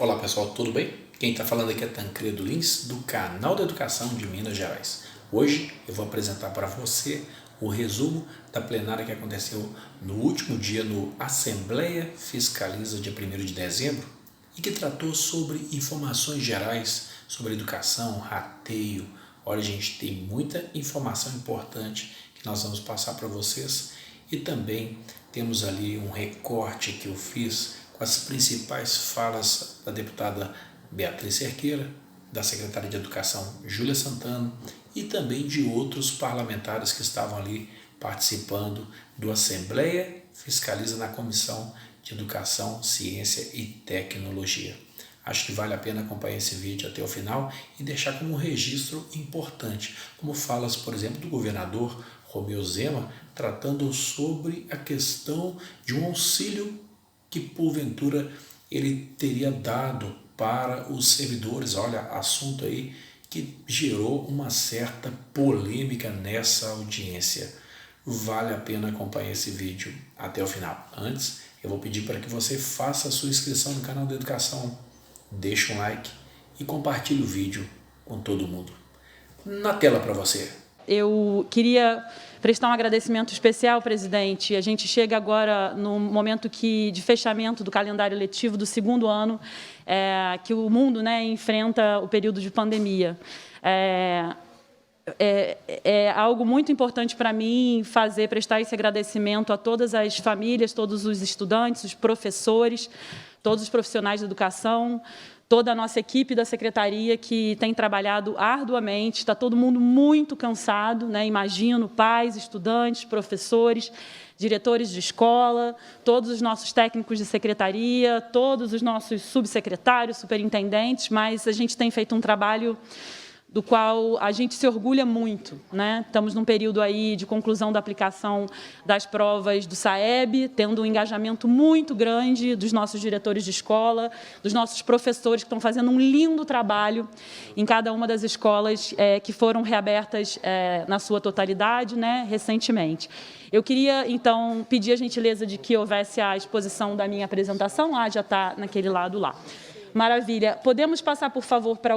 Olá pessoal, tudo bem? Quem está falando aqui é Tancredo Lins, do canal da Educação de Minas Gerais. Hoje eu vou apresentar para você o resumo da plenária que aconteceu no último dia no Assembleia Fiscaliza, dia 1º de dezembro, e que tratou sobre informações gerais sobre educação, rateio. Olha, gente, tem muita informação importante que nós vamos passar para vocês e também temos ali um recorte que eu fiz com as principais falas da deputada Beatriz Cerqueira, da secretária de Educação Júlia Santana e também de outros parlamentares que estavam ali participando do Assembleia Fiscaliza na Comissão de Educação, Ciência e Tecnologia. Acho que vale a pena acompanhar esse vídeo até o final e deixar como um registro importante, como falas, por exemplo, do governador Romeu Zema, tratando sobre a questão de um auxílio que porventura ele teria dado para os servidores. Olha, assunto aí que gerou uma certa polêmica nessa audiência. Vale a pena acompanhar esse vídeo até o final. Antes, eu vou pedir para que você faça a sua inscrição no canal da Educação, deixe um like e compartilhe o vídeo com todo mundo. Na tela para você. Eu queria prestar um agradecimento especial, presidente. A gente chega agora no momento de fechamento do calendário letivo do segundo ano, que o mundo enfrenta o período de pandemia. É algo muito importante para mim prestar esse agradecimento a todas as famílias, todos os estudantes, os professores, todos os profissionais de educação, toda a nossa equipe da secretaria que tem trabalhado arduamente. Está todo mundo muito cansado, imagino, pais, estudantes, professores, diretores de escola, todos os nossos técnicos de secretaria, todos os nossos subsecretários, superintendentes, mas a gente tem feito um trabalho do qual a gente se orgulha muito. Estamos num período aí de conclusão da aplicação das provas do SAEB, tendo um engajamento muito grande dos nossos diretores de escola, dos nossos professores, que estão fazendo um lindo trabalho em cada uma das escolas que foram reabertas na sua totalidade recentemente. Eu queria, então, pedir a gentileza de que houvesse a exposição da minha apresentação, lá já está naquele lado lá. Maravilha. Podemos passar, por favor, para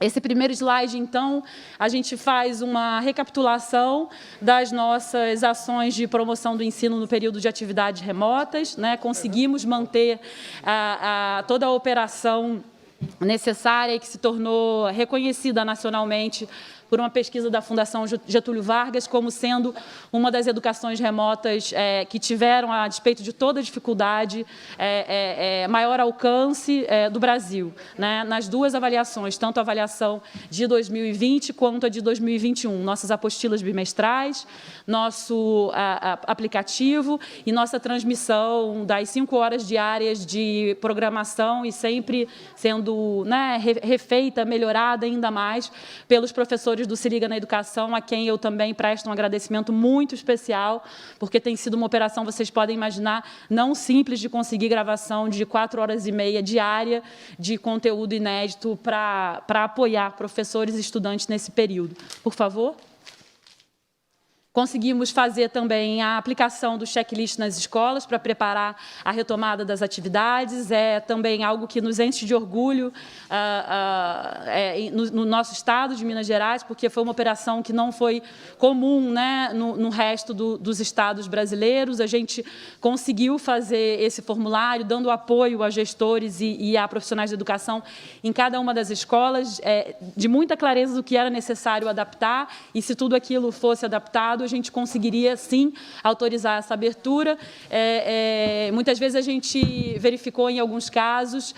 esse primeiro slide. Então, a gente faz uma recapitulação das nossas ações de promoção do ensino no período de atividades remotas. Conseguimos manter toda a operação necessária e que se tornou reconhecida nacionalmente por uma pesquisa da Fundação Getúlio Vargas, como sendo uma das educações remotas que tiveram, a despeito de toda a dificuldade, maior alcance do Brasil, nas duas avaliações, tanto a avaliação de 2020 quanto a de 2021, nossas apostilas bimestrais, nosso aplicativo e nossa transmissão das 5 horas diárias de programação e sempre sendo refeita, melhorada ainda mais pelos professores do Se Liga na Educação, a quem eu também presto um agradecimento muito especial, porque tem sido uma operação, vocês podem imaginar, não simples de conseguir gravação de 4h30 diária de conteúdo inédito para apoiar professores e estudantes nesse período. Por favor. Conseguimos fazer também a aplicação do checklist nas escolas para preparar a retomada das atividades. É também algo que nos enche de orgulho no nosso estado de Minas Gerais, porque foi uma operação que não foi comum no resto dos estados brasileiros. A gente conseguiu fazer esse formulário, dando apoio a gestores e a profissionais de educação em cada uma das escolas, de muita clareza do que era necessário adaptar, e se tudo aquilo fosse adaptado, a gente conseguiria, sim, autorizar essa abertura. Muitas vezes a gente verificou, em alguns casos,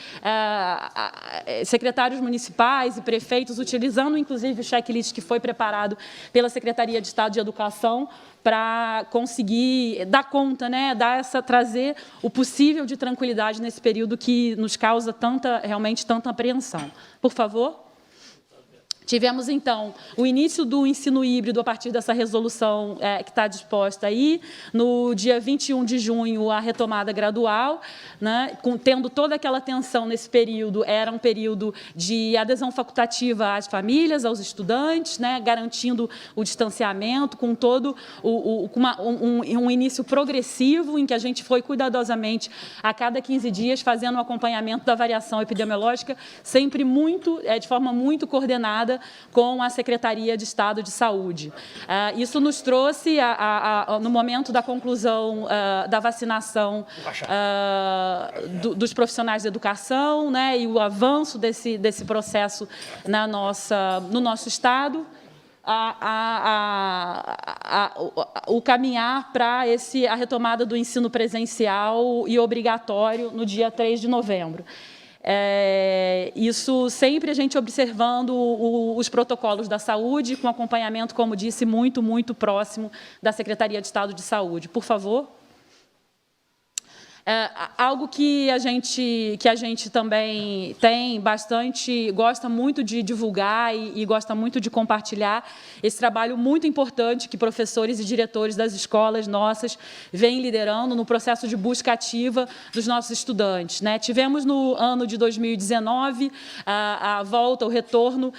secretários municipais e prefeitos utilizando, inclusive, o checklist que foi preparado pela Secretaria de Estado de Educação para conseguir dar conta, trazer o possível de tranquilidade nesse período que nos causa realmente tanta apreensão. Por favor. Tivemos, então, o início do ensino híbrido a partir dessa resolução que está disposta aí. No dia 21 de junho, a retomada gradual, né, tendo toda aquela atenção nesse período, era um período de adesão facultativa às famílias, aos estudantes, né, garantindo o distanciamento, com todo um início progressivo, em que a gente foi cuidadosamente, a cada 15 dias, fazendo o acompanhamento da variação epidemiológica, sempre de forma muito coordenada, com a Secretaria de Estado de Saúde. Isso nos trouxe, no momento da conclusão da vacinação dos profissionais de educação, né, e o avanço desse processo no nosso Estado, o caminhar para a retomada do ensino presencial e obrigatório no dia 3 de novembro. Isso sempre a gente observando os protocolos da saúde, com acompanhamento, como disse, muito, muito próximo da Secretaria de Estado de Saúde. Por favor. Algo que a gente também tem bastante, gosta muito de divulgar e gosta muito de compartilhar, esse trabalho muito importante que professores e diretores das escolas nossas vêm liderando no processo de busca ativa dos nossos estudantes, né? Tivemos no ano de 2019 a volta, o retorno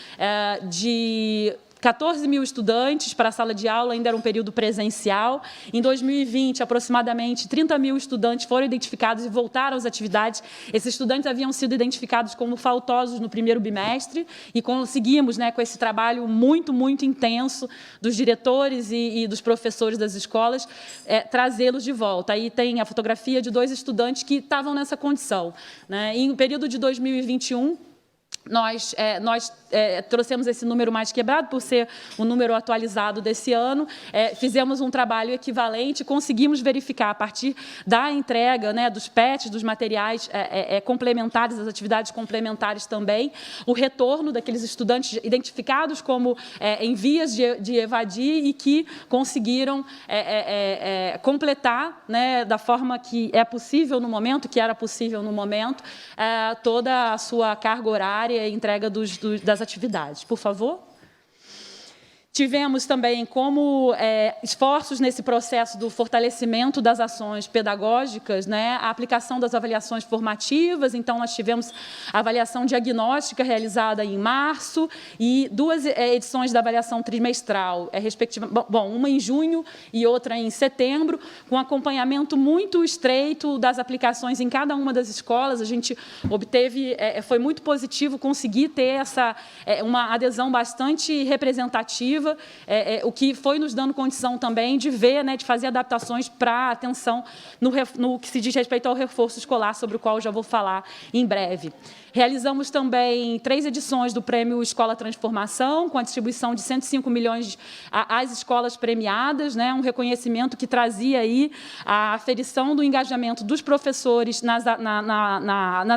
de 14 mil estudantes para a sala de aula, ainda era um período presencial. Em 2020, aproximadamente 30 mil estudantes foram identificados e voltaram às atividades. Esses estudantes haviam sido identificados como faltosos no primeiro bimestre e conseguimos, né, com esse trabalho muito, muito intenso dos diretores e dos professores das escolas, trazê-los de volta. Aí tem a fotografia de 2 estudantes que estavam nessa condição, né? Em período de 2021, nós trouxemos esse número mais quebrado, por ser o número atualizado desse ano, fizemos um trabalho equivalente, conseguimos verificar, a partir da entrega, né, dos PETs, dos materiais complementares, das atividades complementares também, o retorno daqueles estudantes identificados como em vias de evadir e que conseguiram completar, né, da forma que é possível no momento, que era possível no momento, toda a sua carga horária e entrega das atividades. Por favor. Tivemos também como esforços nesse processo do fortalecimento das ações pedagógicas, né, a aplicação das avaliações formativas. Então, nós tivemos a avaliação diagnóstica realizada em março e 2 edições da avaliação trimestral, uma em junho e outra em setembro, com acompanhamento muito estreito das aplicações em cada uma das escolas. A gente obteve, foi muito positivo conseguir ter uma adesão bastante representativa, o que foi nos dando condição também de ver, né, de fazer adaptações para atenção no que se diz respeito ao reforço escolar, sobre o qual eu já vou falar em breve. Realizamos também 3 edições do Prêmio Escola Transformação, com a distribuição de 105 milhões às escolas premiadas, né, um reconhecimento que trazia aí a aferição do engajamento dos professores nas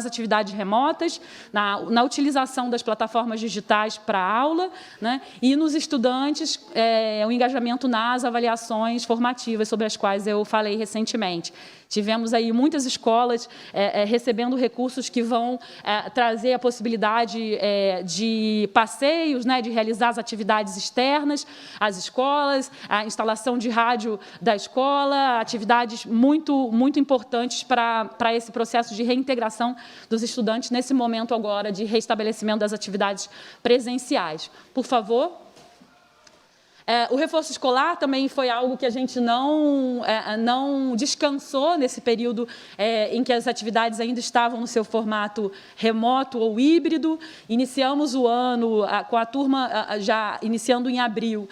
atividades remotas, na utilização das plataformas digitais para a aula, né, e nos estudantes, o engajamento nas avaliações formativas, sobre as quais eu falei recentemente. Tivemos aí muitas escolas recebendo recursos que vão trazer a possibilidade de passeios, né, de realizar as atividades externas às escolas, a instalação de rádio da escola, atividades muito, muito importantes para esse processo de reintegração dos estudantes nesse momento agora de restabelecimento das atividades presenciais. Por favor. O reforço escolar também foi algo que a gente não descansou nesse período em que as atividades ainda estavam no seu formato remoto ou híbrido. Iniciamos o ano com a turma já iniciando em abril,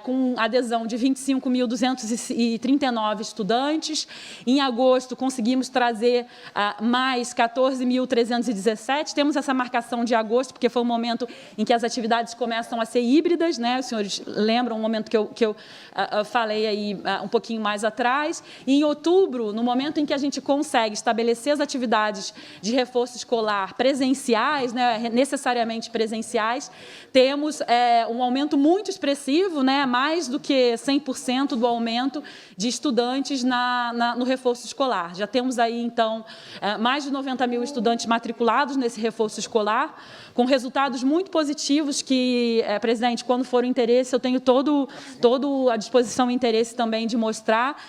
com adesão de 25.239 estudantes. Em agosto, conseguimos trazer mais 14.317. Temos essa marcação de agosto, porque foi um momento em que as atividades começam a ser híbridas, né? Os senhores lembram um momento que eu falei aí um pouquinho mais atrás. E em outubro, no momento em que a gente consegue estabelecer as atividades de reforço escolar presenciais, né, necessariamente presenciais, temos um aumento muito expressivo, né, mais do que 100% do aumento de estudantes no reforço escolar. Já temos aí, então, mais de 90 mil estudantes matriculados nesse reforço escolar, com resultados muito positivos que, presidente, quando for o interesse, eu tenho todo à disposição e interesse também de mostrar,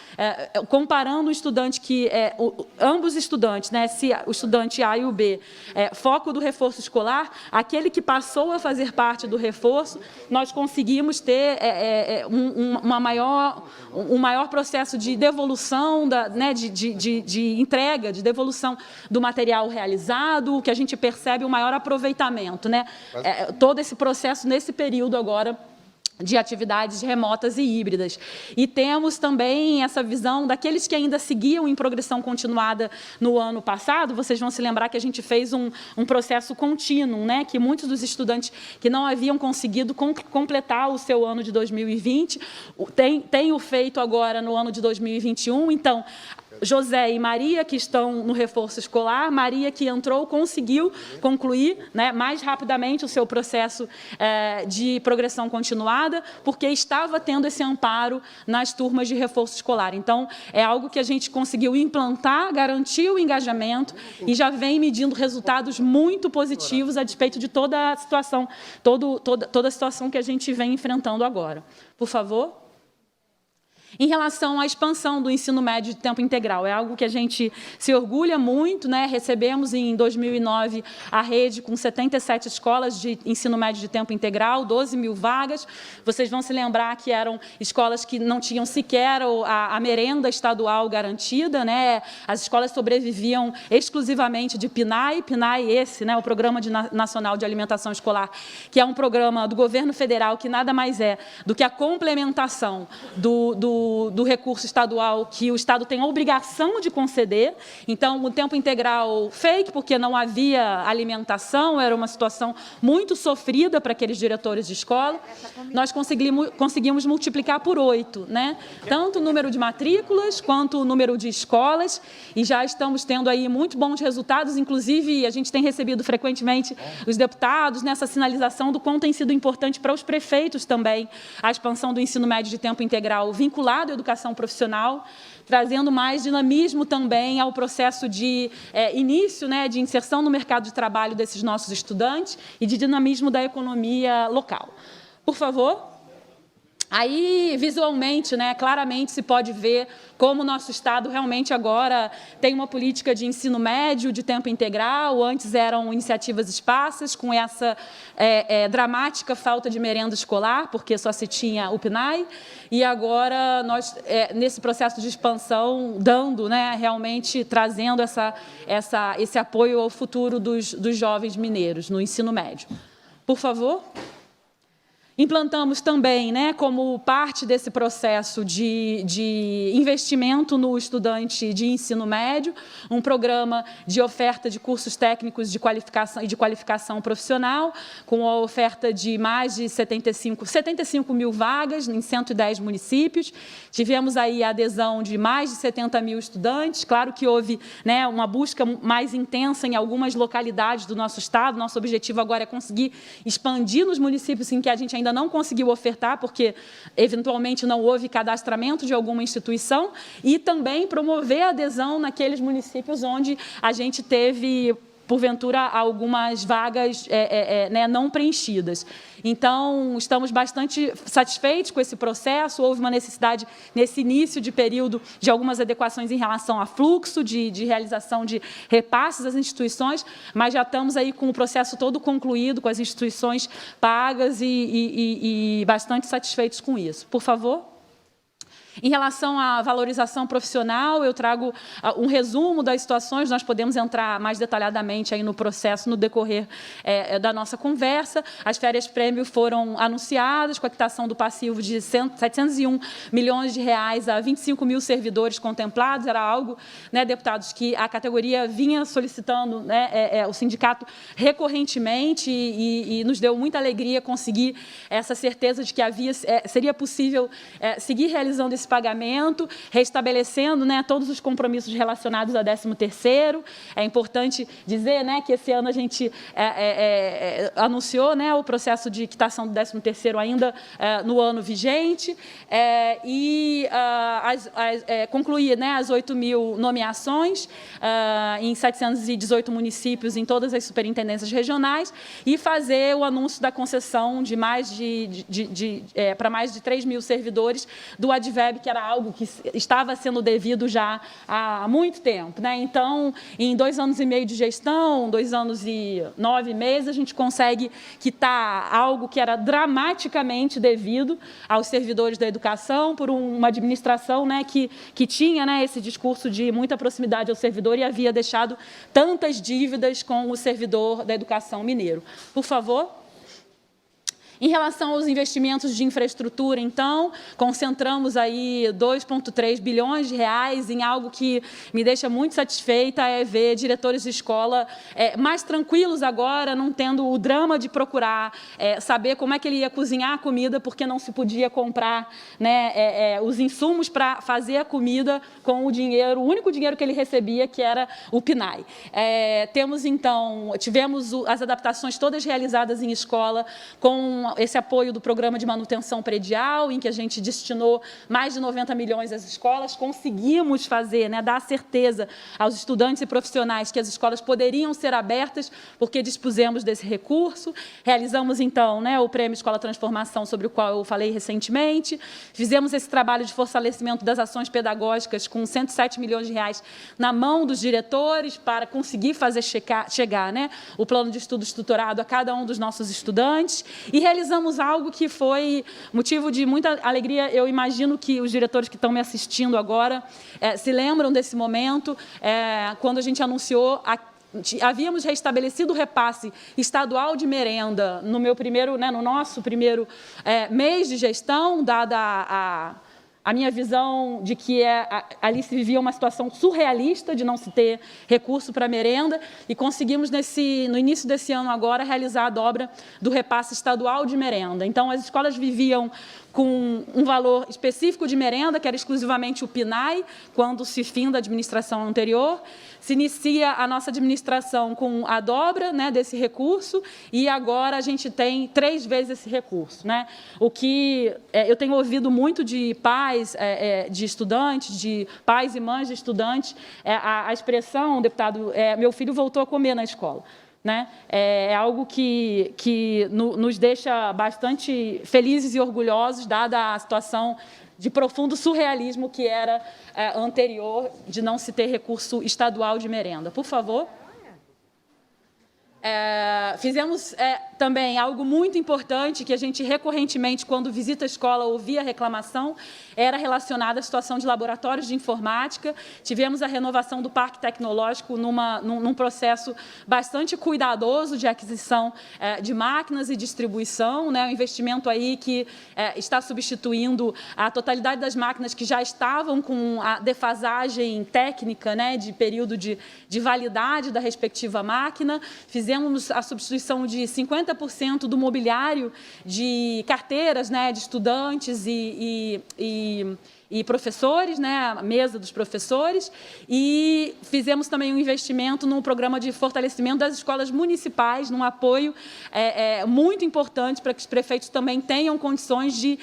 comparando o estudante que, ambos estudantes, né, se o estudante A e o B, foco do reforço escolar, aquele que passou a fazer parte do reforço, nós conseguimos ter um maior processo de devolução, de entrega, de devolução do material realizado, que a gente percebe um maior aproveitamento, né? Todo esse processo nesse período agora de atividades remotas e híbridas. E temos também essa visão daqueles que ainda seguiam em progressão continuada no ano passado. Vocês vão se lembrar que a gente fez um processo contínuo, né? Que muitos dos estudantes que não haviam conseguido completar o seu ano de 2020 têm o feito agora no ano de 2021. Então, José e Maria, que estão no reforço escolar, Maria, que entrou, conseguiu concluir, né, mais rapidamente o seu processo de progressão continuada, porque estava tendo esse amparo nas turmas de reforço escolar. Então, é algo que a gente conseguiu implantar, garantir o engajamento e já vem medindo resultados muito positivos a despeito de toda a situação, toda a situação que a gente vem enfrentando agora. Por favor. Em relação à expansão do ensino médio de tempo integral, é algo que a gente se orgulha muito, né? Recebemos em 2009 a rede com 77 escolas de ensino médio de tempo integral, 12 mil vagas. Vocês vão se lembrar que eram escolas que não tinham sequer a merenda estadual garantida, né? As escolas sobreviviam exclusivamente de PNAE, esse, né? O Programa Nacional de Alimentação Escolar, que é um programa do governo federal que nada mais é do que a complementação do recurso estadual que o Estado tem a obrigação de conceder. Então, o tempo integral fake, porque não havia alimentação, era uma situação muito sofrida para aqueles diretores de escola. Nós conseguimos multiplicar por 8, né? Tanto o número de matrículas quanto o número de escolas, e já estamos tendo aí muito bons resultados, inclusive a gente tem recebido frequentemente os deputados nessa sinalização do quanto tem sido importante para os prefeitos também a expansão do ensino médio de tempo integral vinculado à educação profissional, trazendo mais dinamismo também ao processo de início, né, de inserção no mercado de trabalho desses nossos estudantes e de dinamismo da economia local. Por favor. Aí, visualmente, né, claramente se pode ver como o nosso Estado realmente agora tem uma política de ensino médio de tempo integral. Antes eram iniciativas esparsas, com essa dramática falta de merenda escolar, porque só se tinha o PNAE, e agora nós, nesse processo de expansão, dando, né, realmente trazendo esse apoio ao futuro dos jovens mineiros no ensino médio. Por favor. Implantamos também, né, como parte desse processo de investimento no estudante de ensino médio, um programa de oferta de cursos técnicos de qualificação profissional, com a oferta de mais de 75 mil vagas em 110 municípios. Tivemos aí a adesão de mais de 70 mil estudantes. Claro que houve, né, uma busca mais intensa em algumas localidades do nosso Estado. Nosso objetivo agora é conseguir expandir nos municípios em que a gente ainda não conseguiu ofertar, porque eventualmente não houve cadastramento de alguma instituição, e também promover a adesão naqueles municípios onde a gente teve, porventura, algumas vagas né, não preenchidas. Então, estamos bastante satisfeitos com esse processo. Houve uma necessidade, nesse início de período, de algumas adequações em relação a fluxo, de realização de repasses às instituições, mas já estamos aí com o processo todo concluído, com as instituições pagas e bastante satisfeitos com isso. Por favor. Em relação à valorização profissional, eu trago um resumo das situações, nós podemos entrar mais detalhadamente aí no processo, no decorrer da nossa conversa. As férias-prêmio foram anunciadas, com a quitação do passivo de 701 milhões de reais a 25 mil servidores contemplados. Era algo, né, deputados, que a categoria vinha solicitando, né, o sindicato recorrentemente, e nos deu muita alegria conseguir essa certeza de que seria possível seguir realizando esse esse pagamento, restabelecendo, né, todos os compromissos relacionados a 13º. É importante dizer, né, que esse ano a gente anunciou, né, o processo de quitação do 13º ainda no ano vigente, concluir, né, as 8.000 nomeações em 718 municípios em todas as superintendências regionais e fazer o anúncio da concessão de para mais de 3.000 servidores do Adverb, que era algo que estava sendo devido já há muito tempo, né? Então, em 2 anos e meio de gestão, 2 anos e 9 meses, a gente consegue quitar algo que era dramaticamente devido aos servidores da educação por uma administração, né, que tinha, né, esse discurso de muita proximidade ao servidor e havia deixado tantas dívidas com o servidor da educação mineiro. Por favor. Em relação aos investimentos de infraestrutura, então, concentramos aí 2,3 bilhões de reais em algo que me deixa muito satisfeita, é ver diretores de escola mais tranquilos agora, não tendo o drama de procurar saber como é que ele ia cozinhar a comida, porque não se podia comprar, né, os insumos para fazer a comida com o dinheiro, o único dinheiro que ele recebia, que era o PNAE. Tivemos as adaptações todas realizadas em escola com esse apoio do programa de manutenção predial, em que a gente destinou mais de 90 milhões às escolas, conseguimos fazer, né, dar certeza aos estudantes e profissionais que as escolas poderiam ser abertas, porque dispusemos desse recurso. Realizamos, então, né, o Prêmio Escola Transformação, sobre o qual eu falei recentemente. Fizemos esse trabalho de fortalecimento das ações pedagógicas com 107 milhões de reais na mão dos diretores para conseguir fazer chegar, né, o plano de estudo estruturado a cada um dos nossos estudantes. E realizamos algo que foi motivo de muita alegria. Eu imagino que os diretores que estão me assistindo agora se lembram desse momento, quando a gente anunciou havíamos restabelecido o repasse estadual de merenda no nosso primeiro mês de gestão, dada a minha visão de que ali se vivia uma situação surrealista de não se ter recurso para merenda, e conseguimos, no início desse ano agora, realizar a dobra do repasse estadual de merenda. Então, as escolas viviam com um valor específico de merenda, que era exclusivamente o PNAE, quando se finda a administração anterior. Se inicia a nossa administração com a dobra, né, desse recurso, e agora a gente tem 3 vezes esse recurso, né? O que eu tenho ouvido muito de pais de estudantes, de pais e mães de estudantes, a expressão, deputado, meu filho voltou a comer na escola. Né? É algo que nos deixa bastante felizes e orgulhosos, dada a situação de profundo surrealismo que era anterior de não se ter recurso estadual de merenda. Por favor. Fizemos também algo muito importante que a gente recorrentemente, quando visita a escola, ouvia reclamação, era relacionada à situação de laboratórios de informática. Tivemos a renovação do parque tecnológico num processo bastante cuidadoso de aquisição de máquinas e distribuição, né? Um investimento aí que está substituindo a totalidade das máquinas que já estavam com a defasagem técnica, né, de período de validade da respectiva máquina. Fizemos a substituição de 50% do mobiliário de carteiras, né, de estudantes e professores, né, a mesa dos professores, e fizemos também um investimento no programa de fortalecimento das escolas municipais, num apoio muito importante para que os prefeitos também tenham condições de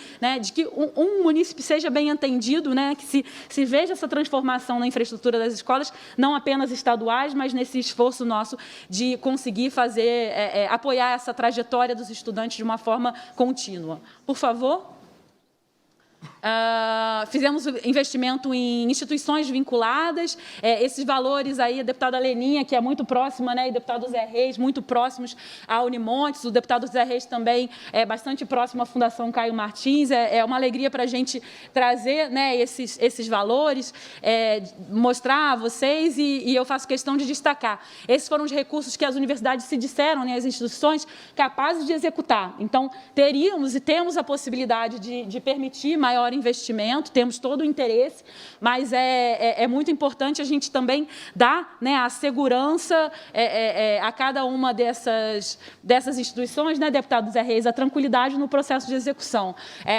que um município seja bem atendido, né, que se veja essa transformação na infraestrutura das escolas, não apenas estaduais, mas nesse esforço nosso de conseguir apoiar essa trajetória dos estudantes de uma forma contínua. Por favor. Fizemos investimento em instituições vinculadas, esses valores aí, a deputada Leninha, que é muito próxima, né, e o deputado Zé Reis, muito próximos à Unimontes, o deputado Zé Reis também é bastante próximo à Fundação Caio Martins. É uma alegria para a gente trazer, né, esses valores, mostrar a vocês, e eu faço questão de destacar. Esses foram os recursos que as universidades se disseram, né, as instituições, capazes de executar. Então, teríamos e temos a possibilidade de permitir maior investimento. temos todo o interesse, mas é muito importante a gente também dar, né, a segurança a cada uma dessas instituições, né, deputado Zé Reis, a tranquilidade no processo de execução.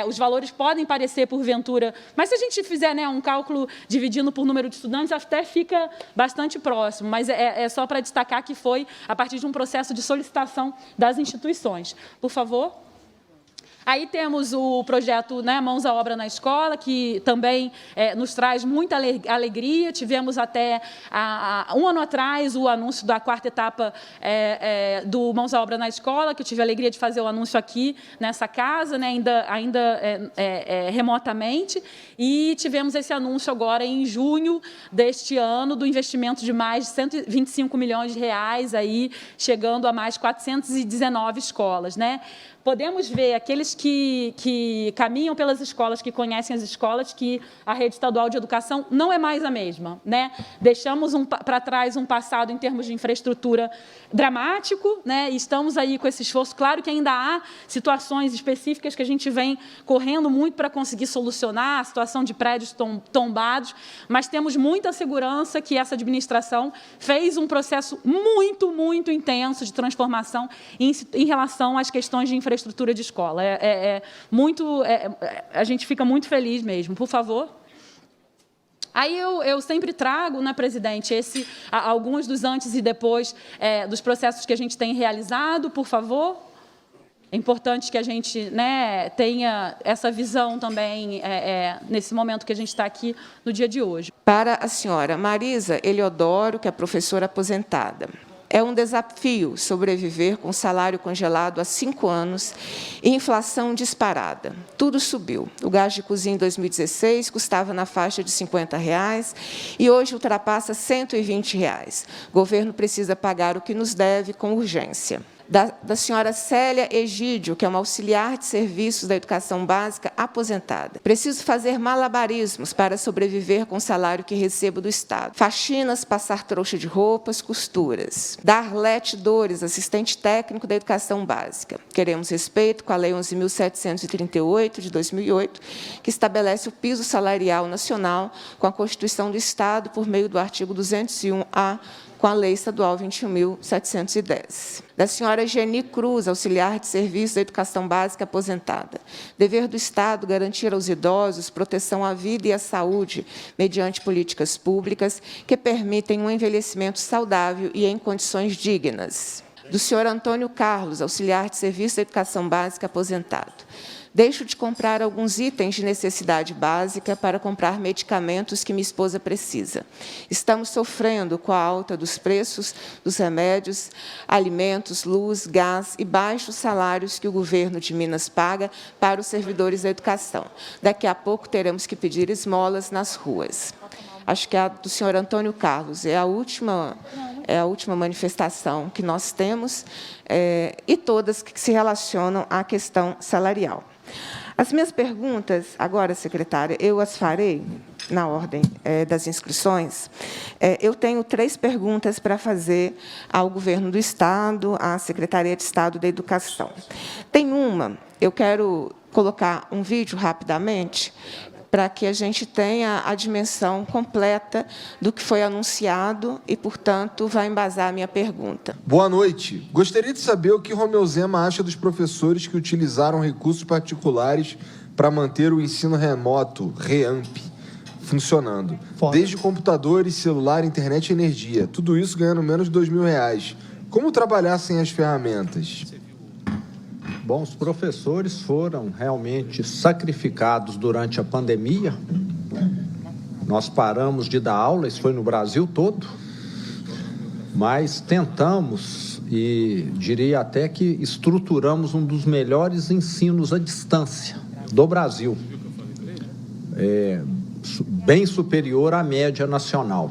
Os valores podem parecer, porventura, mas se a gente fizer, né, um cálculo dividindo por número de estudantes, até fica bastante próximo, mas é só para destacar que foi a partir de um processo de solicitação das instituições. Por favor. Aí temos o projeto, né, Mãos à Obra na Escola, que também nos traz muita alegria. Tivemos até um ano atrás o anúncio da 4ª etapa do Mãos à Obra na Escola, que eu tive a alegria de fazer o anúncio aqui nessa casa, né, ainda remotamente. E tivemos esse anúncio agora em junho deste ano do investimento de mais de 125 milhões de reais, aí, chegando a mais 419 escolas, né? Podemos ver aqueles que caminham pelas escolas, que conhecem as escolas, que a rede estadual de educação não é mais a mesma, né? Deixamos para trás um passado em termos de infraestrutura dramático, né? E estamos aí com esse esforço. Claro que ainda há situações específicas que a gente vem correndo muito para conseguir solucionar, a situação de prédios tombados, mas temos muita segurança que essa administração fez um processo muito, muito intenso de transformação em relação às questões de infraestrutura de escola. A gente fica muito feliz mesmo. Por favor. Aí eu sempre trago, né, presidente, alguns dos antes e depois dos processos que a gente tem realizado, por favor. É importante que a gente, né, tenha essa visão também nesse momento que a gente está aqui no dia de hoje. Para a senhora Marisa Eliodoro, que é professora aposentada. É um desafio sobreviver com salário congelado há 5 anos e inflação disparada. Tudo subiu. O gás de cozinha em 2016 custava na faixa de R$ 50 e hoje ultrapassa R$ 120. O governo precisa pagar o que nos deve com urgência. Da senhora Célia Egídio, que é uma auxiliar de serviços da educação básica aposentada. Preciso fazer malabarismos para sobreviver com o salário que recebo do Estado. Faxinas, passar trouxa de roupas, costuras. Da Arlete Dores, assistente técnico da educação básica. Queremos respeito com a Lei 11.738, de 2008, que estabelece o piso salarial nacional com a Constituição do Estado por meio do artigo 201-A, com a Lei Estadual 21.710. Da senhora Geni Cruz, auxiliar de serviço da educação básica aposentada. Dever do Estado garantir aos idosos proteção à vida e à saúde mediante políticas públicas que permitem um envelhecimento saudável e em condições dignas. Do senhor Antônio Carlos, auxiliar de serviço da educação básica aposentado. Deixo de comprar alguns itens de necessidade básica para comprar medicamentos que minha esposa precisa. Estamos sofrendo com a alta dos preços dos remédios, alimentos, luz, gás e baixos salários que o governo de Minas paga para os servidores da educação. Daqui a pouco teremos que pedir esmolas nas ruas. Acho que a do senhor Antônio Carlos é a última manifestação que nós temos, e todas que se relacionam à questão salarial. As minhas perguntas, agora, secretária, eu as farei na ordem das inscrições. Eu tenho 3 perguntas para fazer ao Governo do Estado, à Secretaria de Estado da Educação. Tem uma, eu quero colocar um vídeo rapidamente, para que a gente tenha a dimensão completa do que foi anunciado e, portanto, vai embasar a minha pergunta. Boa noite. Gostaria de saber o que Romeu Zema acha dos professores que utilizaram recursos particulares para manter o ensino remoto, REAMP, funcionando. Desde computadores, celular, internet e energia. Tudo isso ganhando menos de R$ 2.000. Como trabalhar sem as ferramentas? Bom, os professores foram realmente sacrificados durante a pandemia. Nós paramos de dar aula, isso foi no Brasil todo, mas tentamos, e diria até que estruturamos um dos melhores ensinos à distância do Brasil, bem superior à média nacional.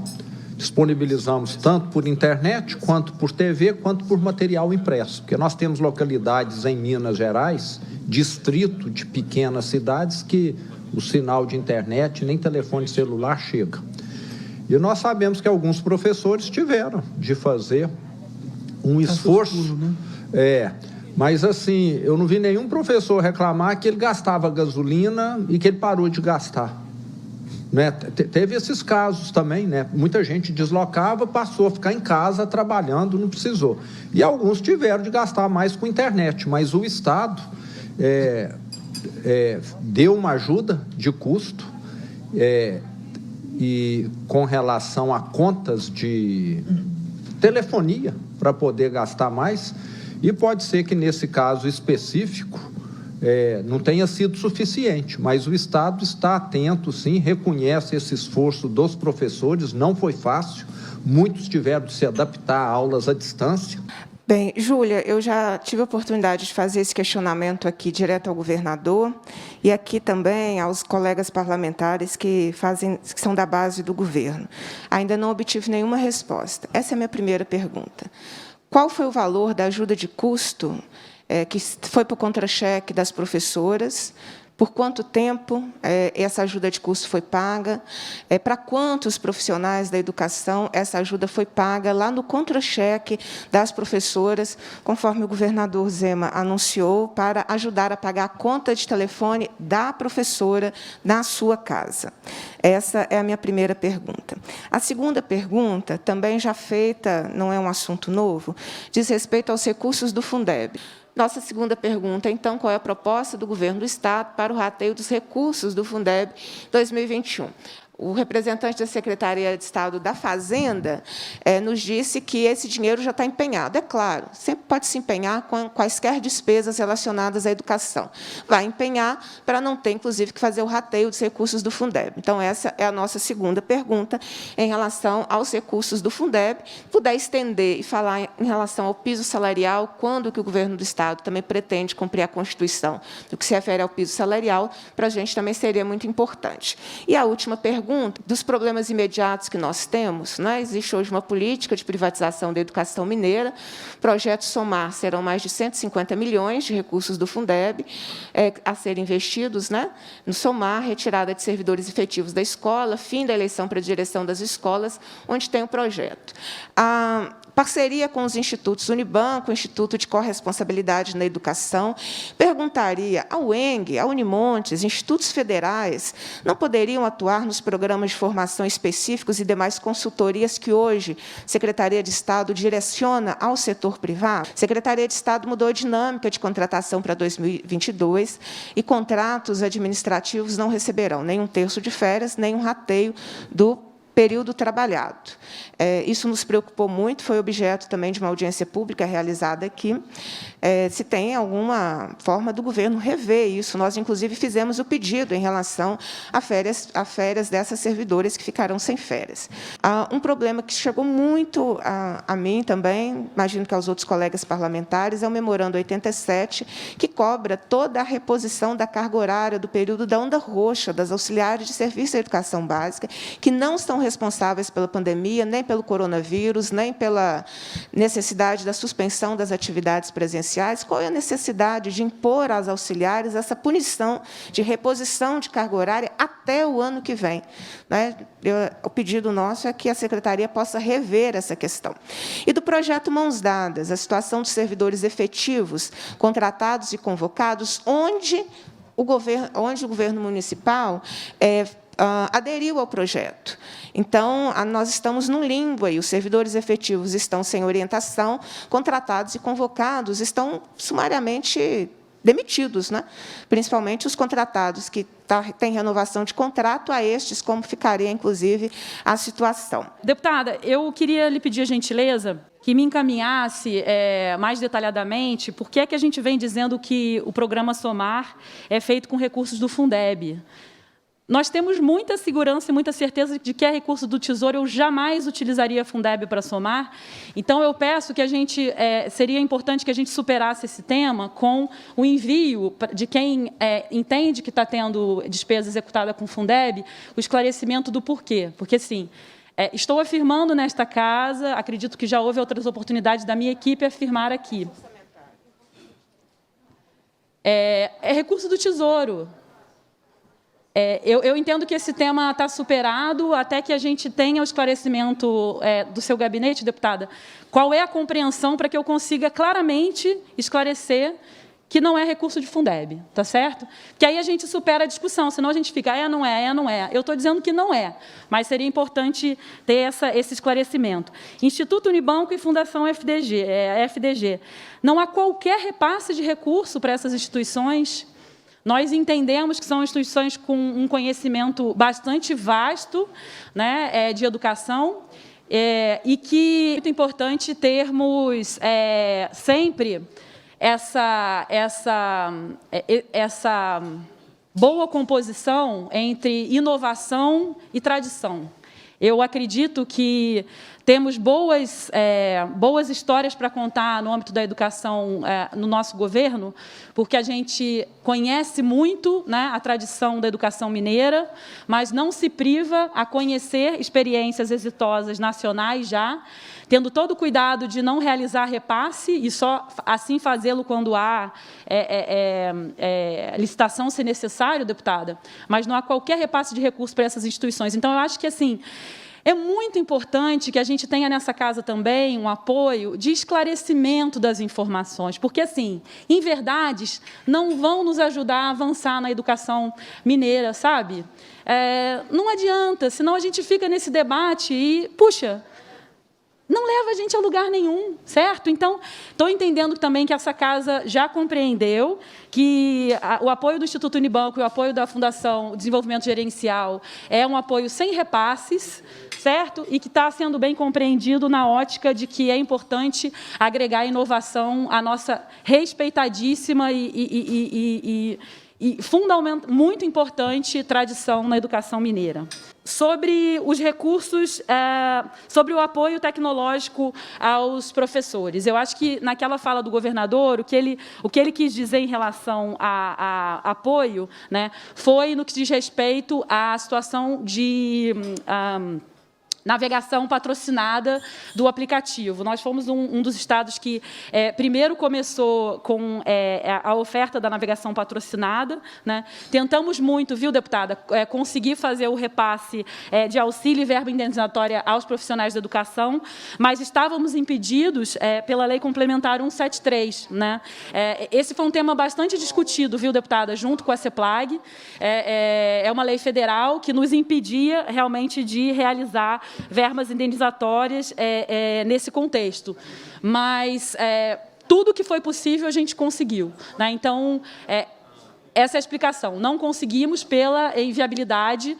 Disponibilizamos tanto por internet, quanto por TV, quanto por material impresso, porque nós temos localidades em Minas Gerais, distrito de pequenas cidades, que o sinal de internet nem telefone celular chega. E nós sabemos que alguns professores tiveram de fazer um esforço, né? Mas assim, eu não vi nenhum professor reclamar que ele gastava gasolina e que ele parou de gastar. né? Teve esses casos também, né? Muita gente deslocava, passou a ficar em casa trabalhando, não precisou. E alguns tiveram de gastar mais com internet, mas o Estado deu uma ajuda de custo e com relação a contas de telefonia para poder gastar mais, e pode ser que nesse caso específico não tenha sido suficiente, mas o Estado está atento, sim, reconhece esse esforço dos professores, não foi fácil, muitos tiveram de se adaptar a aulas à distância. Bem, Júlia, eu já tive a oportunidade de fazer esse questionamento aqui direto ao governador e aqui também aos colegas parlamentares que são da base do governo. Ainda não obtive nenhuma resposta. Essa é a minha primeira pergunta. Qual foi o valor da ajuda de custo que foi para o contra-cheque das professoras? Por quanto tempo essa ajuda de custo foi paga? Para quantos profissionais da educação essa ajuda foi paga lá no contra-cheque das professoras, conforme o governador Zema anunciou, para ajudar a pagar a conta de telefone da professora na sua casa? Essa é a minha primeira pergunta. A segunda pergunta, também já feita, não é um assunto novo, diz respeito aos recursos do Fundeb. Nossa segunda pergunta, então, qual é a proposta do governo do Estado para o rateio dos recursos do Fundeb 2021? O representante da Secretaria de Estado da Fazenda nos disse que esse dinheiro já está empenhado. É claro, sempre pode se empenhar com quaisquer despesas relacionadas à educação. Vai empenhar para não ter, inclusive, que fazer o rateio dos recursos do Fundeb. Então, essa é a nossa segunda pergunta em relação aos recursos do Fundeb. Puder estender e falar em relação ao piso salarial, quando que o governo do Estado também pretende cumprir a Constituição do que se refere ao piso salarial, para a gente também seria muito importante. E a última pergunta, dos problemas imediatos que nós temos, né? Existe hoje uma política de privatização da educação mineira. Projeto Somar serão mais de 150 milhões de recursos do Fundeb a serem investidos, né, no Somar, retirada de servidores efetivos da escola, fim da eleição para a direção das escolas, onde tem o projeto. A parceria com os institutos Unibanco, o Instituto de Corresponsabilidade na Educação, perguntaria ao UENG, à Unimontes, institutos federais, não poderiam atuar nos programas de formação específicos e demais consultorias que hoje a Secretaria de Estado direciona ao setor privado? A Secretaria de Estado mudou a dinâmica de contratação para 2022 e contratos administrativos não receberão nem um terço de férias, nem um rateio do período trabalhado. Isso nos preocupou muito, foi objeto também de uma audiência pública realizada aqui. Se tem alguma forma do governo rever isso. Nós, inclusive, fizemos o pedido em relação a férias dessas servidoras que ficarão sem férias. Um problema que chegou muito a mim também, imagino que aos outros colegas parlamentares, é o Memorando 87, que cobra toda a reposição da carga horária do período da onda roxa, das auxiliares de serviço de educação básica, que não são responsáveis pela pandemia, nem pelo coronavírus, nem pela necessidade da suspensão das atividades presenciais. Qual é a necessidade de impor às auxiliares essa punição de reposição de carga horária até o ano que vem? Né? O pedido nosso é que a Secretaria possa rever essa questão. E do projeto Mãos Dadas, a situação dos servidores efetivos, contratados e convocados, onde o governo municipal aderiu ao projeto. Então, nós estamos no limbo aí. Os servidores efetivos estão sem orientação, contratados e convocados estão sumariamente demitidos, né? Principalmente os contratados que têm renovação de contrato, a estes como ficaria, inclusive, a situação. Deputada, eu queria lhe pedir a gentileza que me encaminhasse mais detalhadamente por que é que a gente vem dizendo que o programa Somar é feito com recursos do Fundeb. Nós temos muita segurança e muita certeza de que é recurso do Tesouro. Eu jamais utilizaria Fundeb para somar. Então, eu peço que a gente, seria importante que a gente superasse esse tema com o envio de quem entende que está tendo despesa executada com Fundeb, o esclarecimento do porquê. Porque, sim, estou afirmando nesta casa, acredito que já houve outras oportunidades da minha equipe afirmar aqui. É recurso do Tesouro. Eu entendo que esse tema está superado até que a gente tenha o esclarecimento do seu gabinete, deputada. Qual é a compreensão para que eu consiga claramente esclarecer que não é recurso de Fundeb, tá certo? Que aí a gente supera a discussão, senão a gente fica, não é. Eu estou dizendo que não é, mas seria importante ter esse esclarecimento. Instituto Unibanco e Fundação FDG. Não há qualquer repasse de recurso para essas instituições. Nós entendemos que são instituições com um conhecimento bastante vasto, né, de educação, e que é muito importante termos sempre essa boa composição entre inovação e tradição. Eu acredito que temos boas histórias para contar no âmbito da educação no nosso governo, porque a gente conhece muito, né, a tradição da educação mineira, mas não se priva a conhecer experiências exitosas nacionais já, tendo todo o cuidado de não realizar repasse e só assim fazê-lo quando há licitação, se necessário, deputada, mas não há qualquer repasse de recursos para essas instituições. Então, eu acho que, assim, é muito importante que a gente tenha nessa casa também um apoio de esclarecimento das informações, porque, assim, inverdades não vão nos ajudar a avançar na educação mineira, sabe? Não adianta, senão a gente fica nesse debate e, puxa, não leva a gente a lugar nenhum, certo? Então, estou entendendo também que essa casa já compreendeu que o apoio do Instituto Unibanco e o apoio da Fundação Desenvolvimento Gerencial é um apoio sem repasses, certo? E que está sendo bem compreendido na ótica de que é importante agregar inovação à nossa respeitadíssima e muito importante tradição na educação mineira. Sobre os recursos, sobre o apoio tecnológico aos professores. Eu acho que, naquela fala do governador, o que ele quis dizer em relação a apoio, né, foi no que diz respeito à situação de navegação patrocinada do aplicativo. Nós fomos um dos estados que primeiro começou com a oferta da navegação patrocinada, né? Tentamos muito, viu, deputada, conseguir fazer o repasse de auxílio e verba indenizatória aos profissionais da educação, mas estávamos impedidos pela Lei Complementar 173. Né? Esse foi um tema bastante discutido, viu, deputada, junto com a CEPLAG. É uma lei federal que nos impedia realmente de realizar verbas indenizatórias nesse contexto. Mas tudo que foi possível a gente conseguiu. Né? Então, essa é a explicação. Não conseguimos pela inviabilidade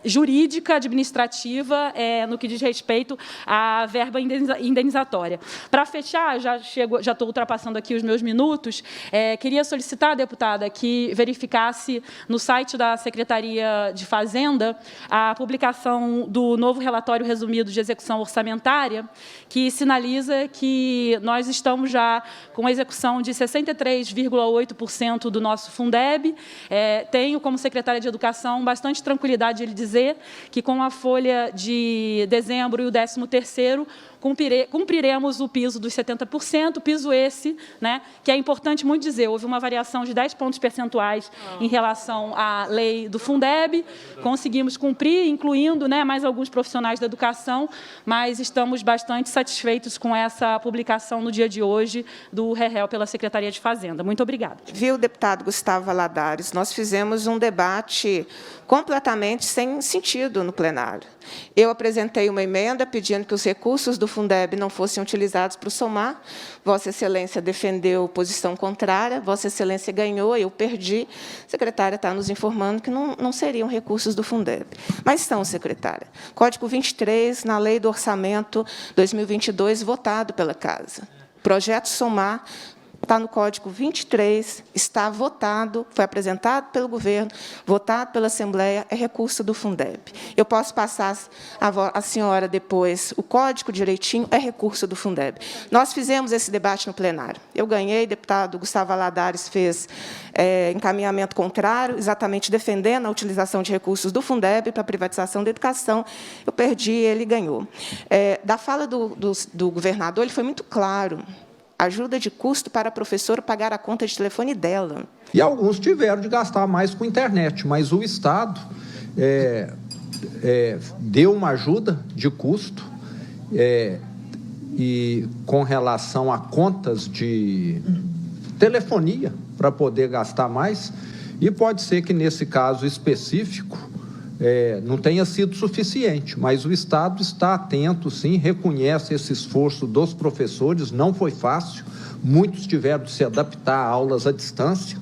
jurídica, administrativa, no que diz respeito à verba indenizatória. Para fechar, já estou ultrapassando aqui os meus minutos, queria solicitar, deputada, que verificasse no site da Secretaria de Fazenda a publicação do novo relatório resumido de execução orçamentária, que sinaliza que nós estamos já com a execução de 63,8% do nosso Fundeb. Tenho, como secretária de Educação, bastante tranquilidade de lhe dizer que, com a folha de dezembro e o 13º, cumpriremos o piso dos 70%, piso esse, né, que é importante muito dizer, houve uma variação de 10 pontos percentuais em relação à lei do Fundeb, conseguimos cumprir, incluindo, né, mais alguns profissionais da educação, mas estamos bastante satisfeitos com essa publicação no dia de hoje do REREL pela Secretaria de Fazenda. Muito obrigada. Viu, deputado Gustavo Valadares, nós fizemos um debate completamente sem sentido no plenário. Eu apresentei uma emenda pedindo que os recursos do Fundeb não fossem utilizados para o SOMAR. Vossa Excelência defendeu posição contrária, Vossa Excelência ganhou, eu perdi. A secretária está nos informando que não seriam recursos do Fundeb. Mas são, secretária. Código 23, na Lei do Orçamento 2022, votado pela Casa. Projeto SOMAR está no Código 23, está votado, foi apresentado pelo governo, votado pela Assembleia, é recurso do Fundeb. Eu posso passar à senhora depois o código direitinho, é recurso do Fundeb. Nós fizemos esse debate no plenário. Eu ganhei, deputado Gustavo Valadares fez encaminhamento contrário, exatamente defendendo a utilização de recursos do Fundeb para a privatização da educação. Eu perdi, ele ganhou. Da fala do governador, ele foi muito claro. Ajuda de custo para a professora pagar a conta de telefone dela. E alguns tiveram de gastar mais com internet, mas o Estado deu uma ajuda de custo e com relação a contas de telefonia para poder gastar mais, e pode ser que, nesse caso específico, não tenha sido suficiente, mas o Estado está atento, sim, reconhece esse esforço dos professores, não foi fácil, muitos tiveram de se adaptar a aulas à distância.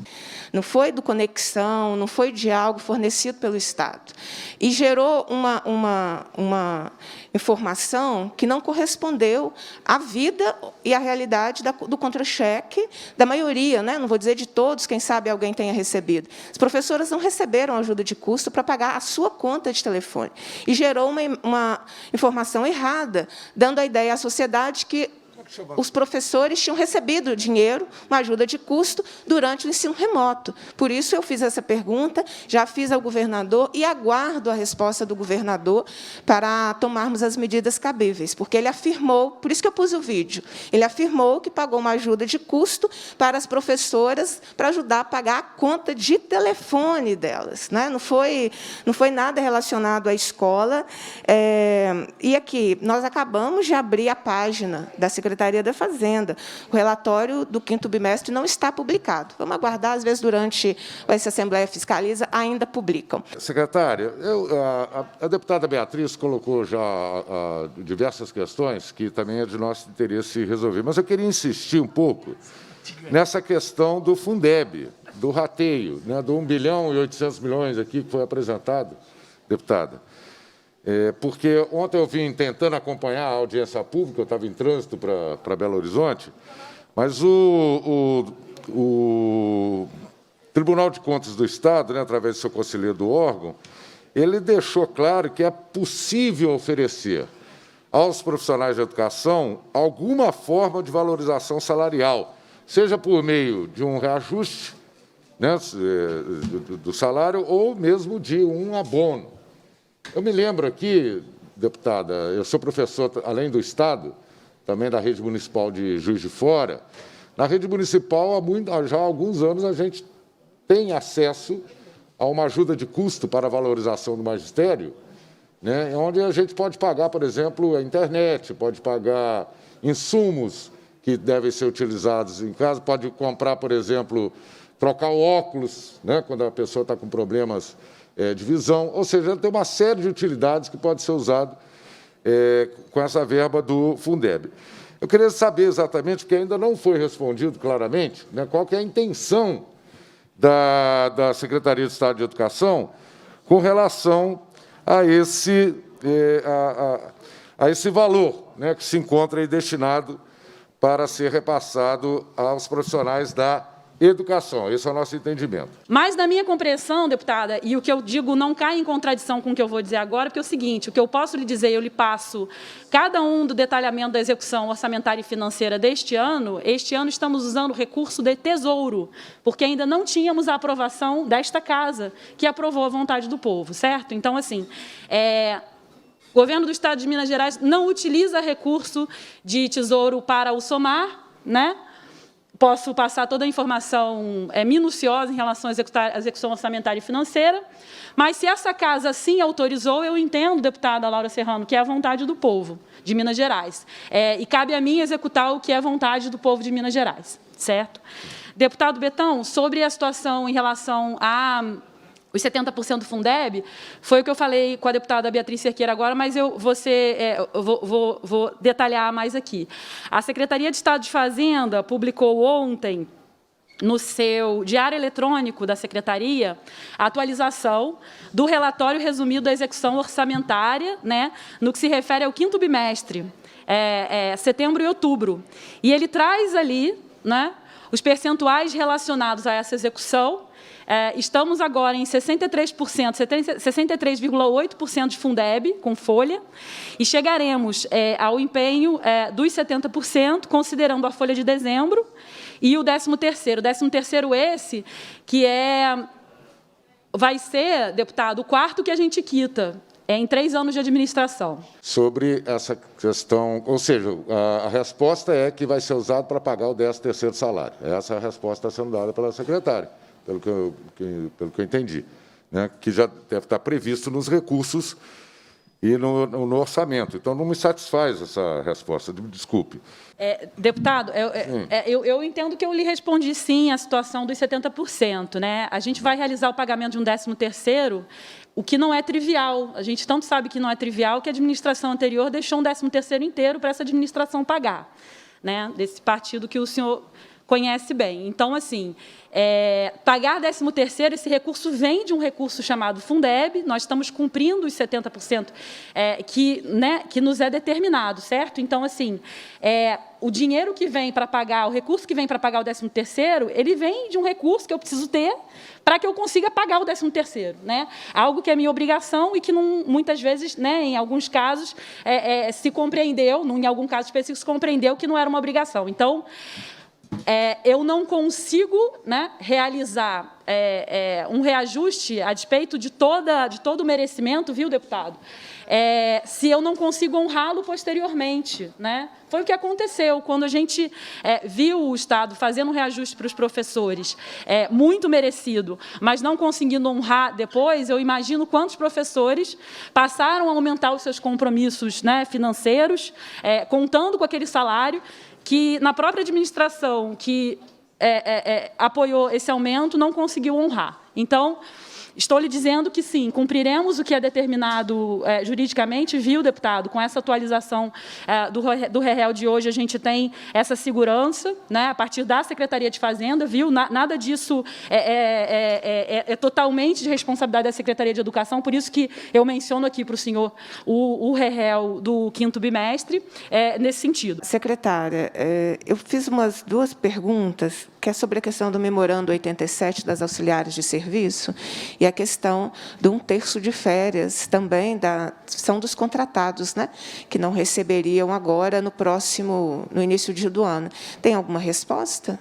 Não foi do conexão, não foi de algo fornecido pelo Estado. E gerou uma informação que não correspondeu à vida e à realidade do contra-cheque da maioria, né? Não vou dizer de todos, quem sabe alguém tenha recebido. As professoras não receberam ajuda de custo para pagar a sua conta de telefone. E gerou uma informação errada, dando a ideia à sociedade que os professores tinham recebido dinheiro, uma ajuda de custo, durante o ensino remoto. Por isso, eu fiz essa pergunta, já fiz ao governador e aguardo a resposta do governador para tomarmos as medidas cabíveis, porque ele afirmou, por isso que eu pus o vídeo, ele afirmou que pagou uma ajuda de custo para as professoras para ajudar a pagar a conta de telefone delas, né? Não foi nada relacionado à escola. E aqui, nós acabamos de abrir a página da Secretaria da Fazenda. O relatório do 5º bimestre não está publicado. Vamos aguardar, às vezes, durante essa Assembleia Fiscaliza, ainda publicam. Secretária, a deputada Beatriz colocou já diversas questões que também é de nosso interesse resolver, mas eu queria insistir um pouco nessa questão do Fundeb, do rateio, né, do 1 bilhão e 800 milhões aqui que foi apresentado, deputada. Porque ontem eu vim tentando acompanhar a audiência pública, eu estava em trânsito para Belo Horizonte, mas o Tribunal de Contas do Estado, né, através do seu conselheiro do órgão, ele deixou claro que é possível oferecer aos profissionais de educação alguma forma de valorização salarial, seja por meio de um reajuste, né, do salário ou mesmo de um abono. Eu me lembro aqui, deputada, eu sou professor, além do Estado, também da rede municipal de Juiz de Fora. Na rede municipal, já há alguns anos, a gente tem acesso a uma ajuda de custo para a valorização do magistério, né, onde a gente pode pagar, por exemplo, a internet, pode pagar insumos que devem ser utilizados em casa, pode comprar, por exemplo, trocar o óculos, né, quando a pessoa está com problemas de visão, ou seja, tem uma série de utilidades que pode ser usado com essa verba do Fundeb. Eu queria saber exatamente, porque ainda não foi respondido claramente, né, qual que é a intenção da Secretaria de Estado de Educação com relação a esse valor, né, que se encontra aí destinado para ser repassado aos profissionais da educação. Esse é o nosso entendimento. Mas, na minha compreensão, deputada, e o que eu digo não cai em contradição com o que eu vou dizer agora, porque é o seguinte, o que eu posso lhe dizer, eu lhe passo cada um do detalhamento da execução orçamentária e financeira deste ano estamos usando o recurso de Tesouro, porque ainda não tínhamos a aprovação desta Casa, que aprovou a vontade do povo, certo? Então, assim, o governo do Estado de Minas Gerais não utiliza recurso de Tesouro para o SOMAR, né? Posso passar toda a informação minuciosa em relação à execução orçamentária e financeira, mas se essa Casa assim autorizou, eu entendo, deputada Laura Serrano, que é a vontade do povo de Minas Gerais. E cabe a mim executar o que é a vontade do povo de Minas Gerais, certo? Deputado Betão, sobre a situação em relação os 70% do Fundeb, foi o que eu falei com a deputada Beatriz Cerqueira agora, mas eu vou detalhar mais aqui. A Secretaria de Estado de Fazenda publicou ontem, no seu diário eletrônico da Secretaria, a atualização do relatório resumido da execução orçamentária, né, no que se refere ao 5º bimestre, setembro e outubro. E ele traz ali, né, os percentuais relacionados a essa execução. Estamos agora em 63%, 63,8% de Fundeb, com folha, e chegaremos ao empenho dos 70%, considerando a folha de dezembro, e o 13º. O 13º esse, que vai ser, deputado, o 4º que a gente quita, em 3 anos de administração. Sobre essa questão, ou seja, a resposta é que vai ser usado para pagar o 13º salário. Essa é a resposta que está sendo dada pela secretária. Pelo que eu entendi, né, que já deve estar previsto nos recursos e no orçamento. Então, não me satisfaz essa resposta, desculpe. Deputado, eu entendo que eu lhe respondi sim a situação dos 70%. Né? A gente vai realizar o pagamento de um 13º, o que não é trivial. A gente tanto sabe que não é trivial que a administração anterior deixou um 13º inteiro para essa administração pagar, né? Desse partido que o senhor conhece bem. Então, assim, pagar 13º, esse recurso vem de um recurso chamado Fundeb, nós estamos cumprindo os 70% que nos é determinado, certo? Então, assim, o dinheiro que vem para pagar, o recurso que vem para pagar o 13º, ele vem de um recurso que eu preciso ter para que eu consiga pagar o 13º, né? Algo que é minha obrigação e que não, muitas vezes, né, em alguns casos, se compreendeu, em algum caso específico, se compreendeu que não era uma obrigação. Então, eu não consigo, né, realizar um reajuste a despeito de todo o merecimento, viu, deputado? Se eu não consigo honrá-lo posteriormente, né? Foi o que aconteceu quando a gente viu o Estado fazendo um reajuste para os professores, muito merecido, mas não conseguindo honrar depois. Eu imagino quantos professores passaram a aumentar os seus compromissos, né, financeiros, contando com aquele salário, que na própria administração que apoiou esse aumento não conseguiu honrar. Então, estou lhe dizendo que, sim, cumpriremos o que é determinado juridicamente, viu, deputado? Com essa atualização do REREL de hoje, a gente tem essa segurança, né, a partir da Secretaria de Fazenda, viu? Nada disso é totalmente de responsabilidade da Secretaria de Educação, por isso que eu menciono aqui para o senhor o REREL do 5º bimestre, nesse sentido. Secretária, eu fiz duas perguntas, que é sobre a questão do memorando 87 das auxiliares de serviço e a questão de 1/3 de férias também são dos contratados, né, que não receberiam agora no início do ano. Tem alguma resposta?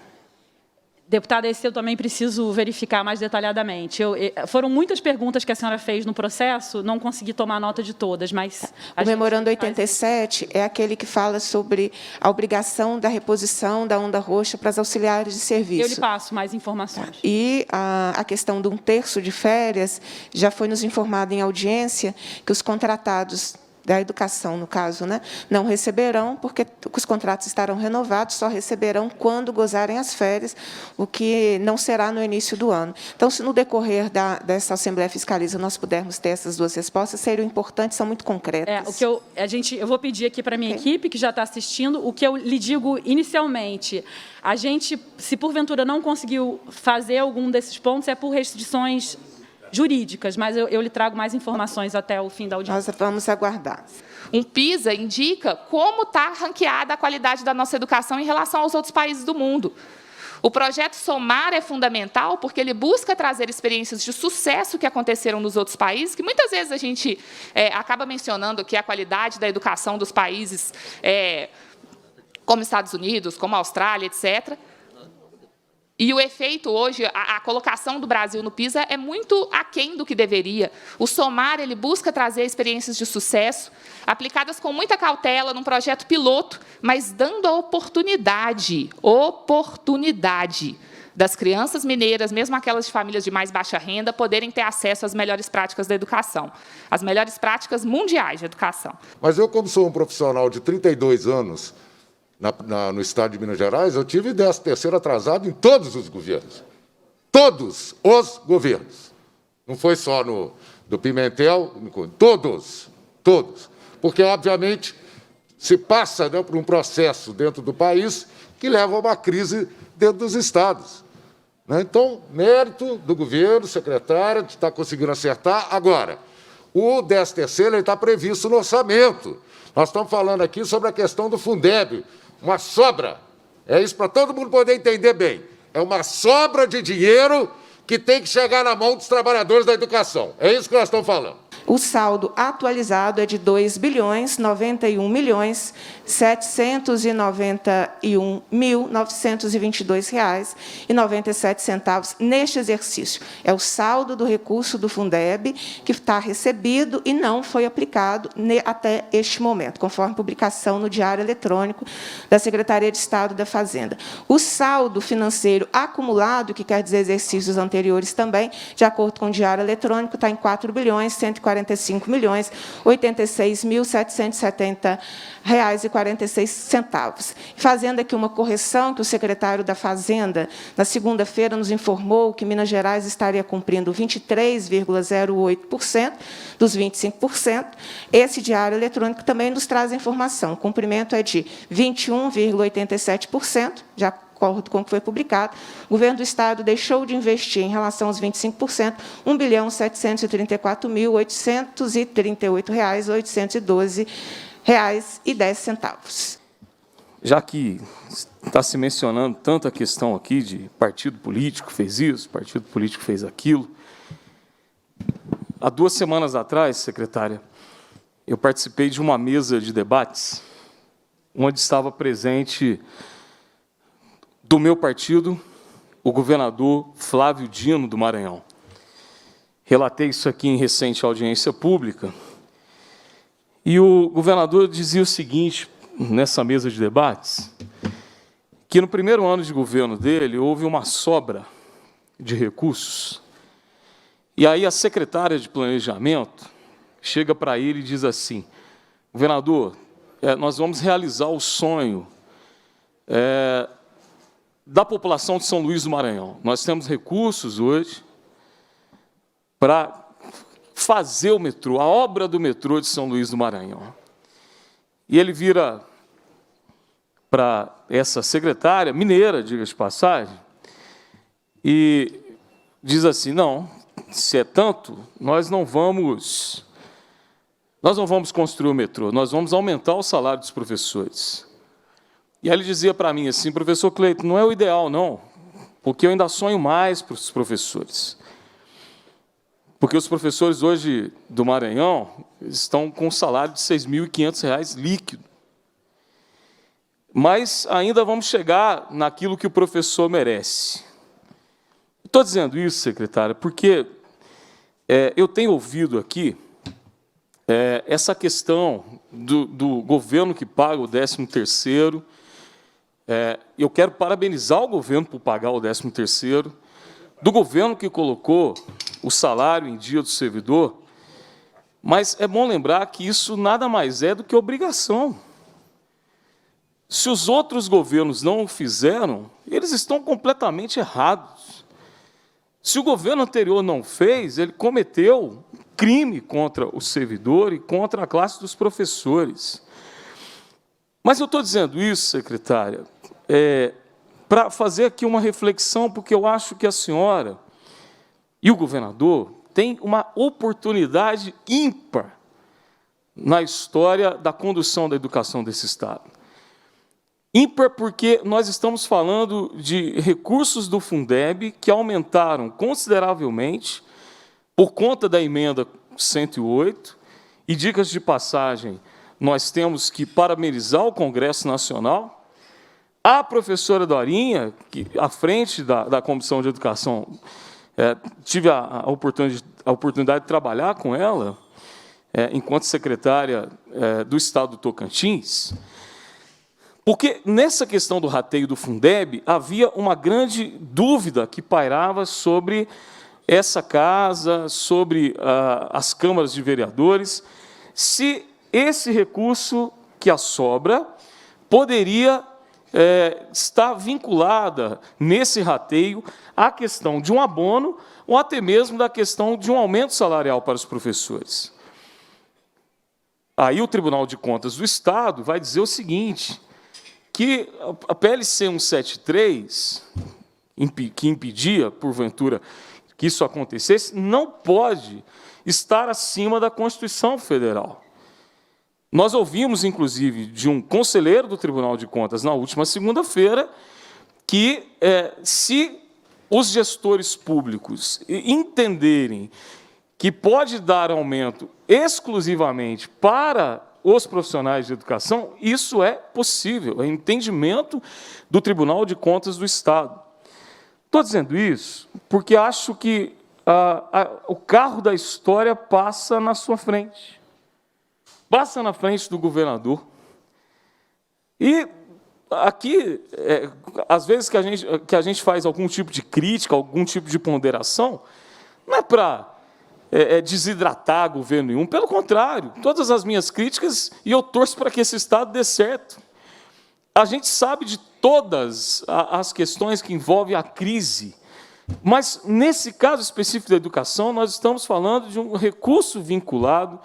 Deputada, esse eu também preciso verificar mais detalhadamente. Foram muitas perguntas que a senhora fez no processo, não consegui tomar nota de todas, mas... O memorando 87 é aquele que fala sobre a obrigação da reposição da onda roxa para as auxiliares de serviço. Eu lhe passo mais informações. E a questão de 1/3 de férias, já foi nos informado em audiência que os contratados da educação, no caso, né, não receberão, porque os contratos estarão renovados, só receberão quando gozarem as férias, o que não será no início do ano. Então, se no decorrer dessa Assembleia Fiscaliza nós pudermos ter essas duas respostas, seriam importantes, são muito concretas. O que eu vou pedir aqui para a minha equipe, que já está assistindo, o que eu lhe digo inicialmente, a gente, se porventura não conseguiu fazer algum desses pontos, é por restrições jurídicas, mas eu lhe trago mais informações até o fim da audiência. Nós vamos aguardar. Um PISA indica como está ranqueada a qualidade da nossa educação em relação aos outros países do mundo. O projeto Somar é fundamental porque ele busca trazer experiências de sucesso que aconteceram nos outros países, que muitas vezes a gente acaba mencionando que a qualidade da educação dos países, como Estados Unidos, como Austrália, etc., e o efeito hoje, a colocação do Brasil no PISA é muito aquém do que deveria. O Somar, ele busca trazer experiências de sucesso, aplicadas com muita cautela, num projeto piloto, mas dando a oportunidade das crianças mineiras, mesmo aquelas de famílias de mais baixa renda, poderem ter acesso às melhores práticas da educação, às melhores práticas mundiais de educação. Mas eu, como sou um profissional de 32 anos, no Estado de Minas Gerais, eu tive 13º atrasado em todos os governos. Todos os governos. Não foi só do Pimentel, todos. Porque, obviamente, se passa, né, por um processo dentro do país que leva a uma crise dentro dos estados. Né? Então, mérito do governo, secretária, de estar conseguindo acertar. Agora, o 13º está previsto no orçamento. Nós estamos falando aqui sobre a questão do Fundeb, uma sobra. É isso para todo mundo poder entender bem. É uma sobra de dinheiro que tem que chegar na mão dos trabalhadores da educação. É isso que nós estamos falando. O saldo atualizado é de R$ 2.091.791.922,97 neste exercício. É o saldo do recurso do Fundeb que está recebido e não foi aplicado até este momento, conforme publicação no Diário Eletrônico da Secretaria de Estado da Fazenda. O saldo financeiro acumulado, que quer dizer exercícios anteriores também, de acordo com o Diário Eletrônico, está em R$ 4.140 R$86.770,46. Fazendo aqui uma correção, que o secretário da Fazenda, na segunda-feira, nos informou que Minas Gerais estaria cumprindo 23,08% dos 25%. Esse diário eletrônico também nos traz a informação. O cumprimento é de 21,87%, de acordo com o que foi publicado. O governo do Estado deixou de investir, em relação aos 25%, R$ 1.734.838,812,10. Já que está se mencionando tanto a questão aqui de partido político fez isso, partido político fez aquilo, há 2 semanas atrás, secretária, eu participei de uma mesa de debates onde estava presente do meu partido o governador Flávio Dino, do Maranhão. Relatei isso aqui em recente audiência pública, e o governador dizia o seguinte, nessa mesa de debates, que no primeiro ano de governo dele houve uma sobra de recursos, e aí a secretária de Planejamento chega para ele e diz assim: governador, nós vamos realizar o sonho da população de São Luís do Maranhão. Nós temos recursos hoje para fazer o metrô, a obra do metrô de São Luís do Maranhão. E ele vira para essa secretária, mineira, diga-se de passagem, e diz assim: não, se é tanto, nós não vamos construir o metrô, nós vamos aumentar o salário dos professores. E aí ele dizia para mim assim: professor Cleiton, não é o ideal, não, porque eu ainda sonho mais para os professores. Porque os professores hoje do Maranhão estão com um salário de R$ 6.500 líquido. Mas ainda vamos chegar naquilo que o professor merece. Estou dizendo isso, secretária, porque eu tenho ouvido aqui essa questão do governo que paga o 13º. Eu quero parabenizar o governo por pagar o 13º, do governo que colocou o salário em dia do servidor, mas é bom lembrar que isso nada mais é do que obrigação. Se os outros governos não o fizeram, eles estão completamente errados. Se o governo anterior não fez, ele cometeu crime contra o servidor e contra a classe dos professores. Mas eu estou dizendo isso, secretária, para fazer aqui uma reflexão, porque eu acho que a senhora e o governador têm uma oportunidade ímpar na história da condução da educação desse Estado. Ímpar porque nós estamos falando de recursos do Fundeb que aumentaram consideravelmente por conta da emenda 108, e, dicas de passagem, nós temos que parabenizar o Congresso Nacional, a professora Dorinha, que, à frente da Comissão de Educação, tive a oportunidade de trabalhar com ela, enquanto secretária do Estado do Tocantins, porque nessa questão do rateio do Fundeb havia uma grande dúvida que pairava sobre essa casa, sobre as câmaras de vereadores, se esse recurso que assobra poderia estar vinculada nesse rateio à questão de um abono ou até mesmo da questão de um aumento salarial para os professores. Aí o Tribunal de Contas do Estado vai dizer o seguinte, que a PLC 173, que impedia, porventura, que isso acontecesse, não pode estar acima da Constituição Federal. Nós ouvimos, inclusive, de um conselheiro do Tribunal de Contas, na última segunda-feira, que, se os gestores públicos entenderem que pode dar aumento exclusivamente para os profissionais de educação, isso é possível, é entendimento do Tribunal de Contas do Estado. Estou dizendo isso porque acho que o carro da história passa na sua frente, passa na frente do governador. E aqui, às vezes que a gente faz algum tipo de crítica, algum tipo de ponderação, não é para desidratar governo nenhum. Pelo contrário, todas as minhas críticas, e eu torço para que esse Estado dê certo. A gente sabe de todas as questões que envolvem a crise, mas, nesse caso específico da educação, nós estamos falando de um recurso vinculado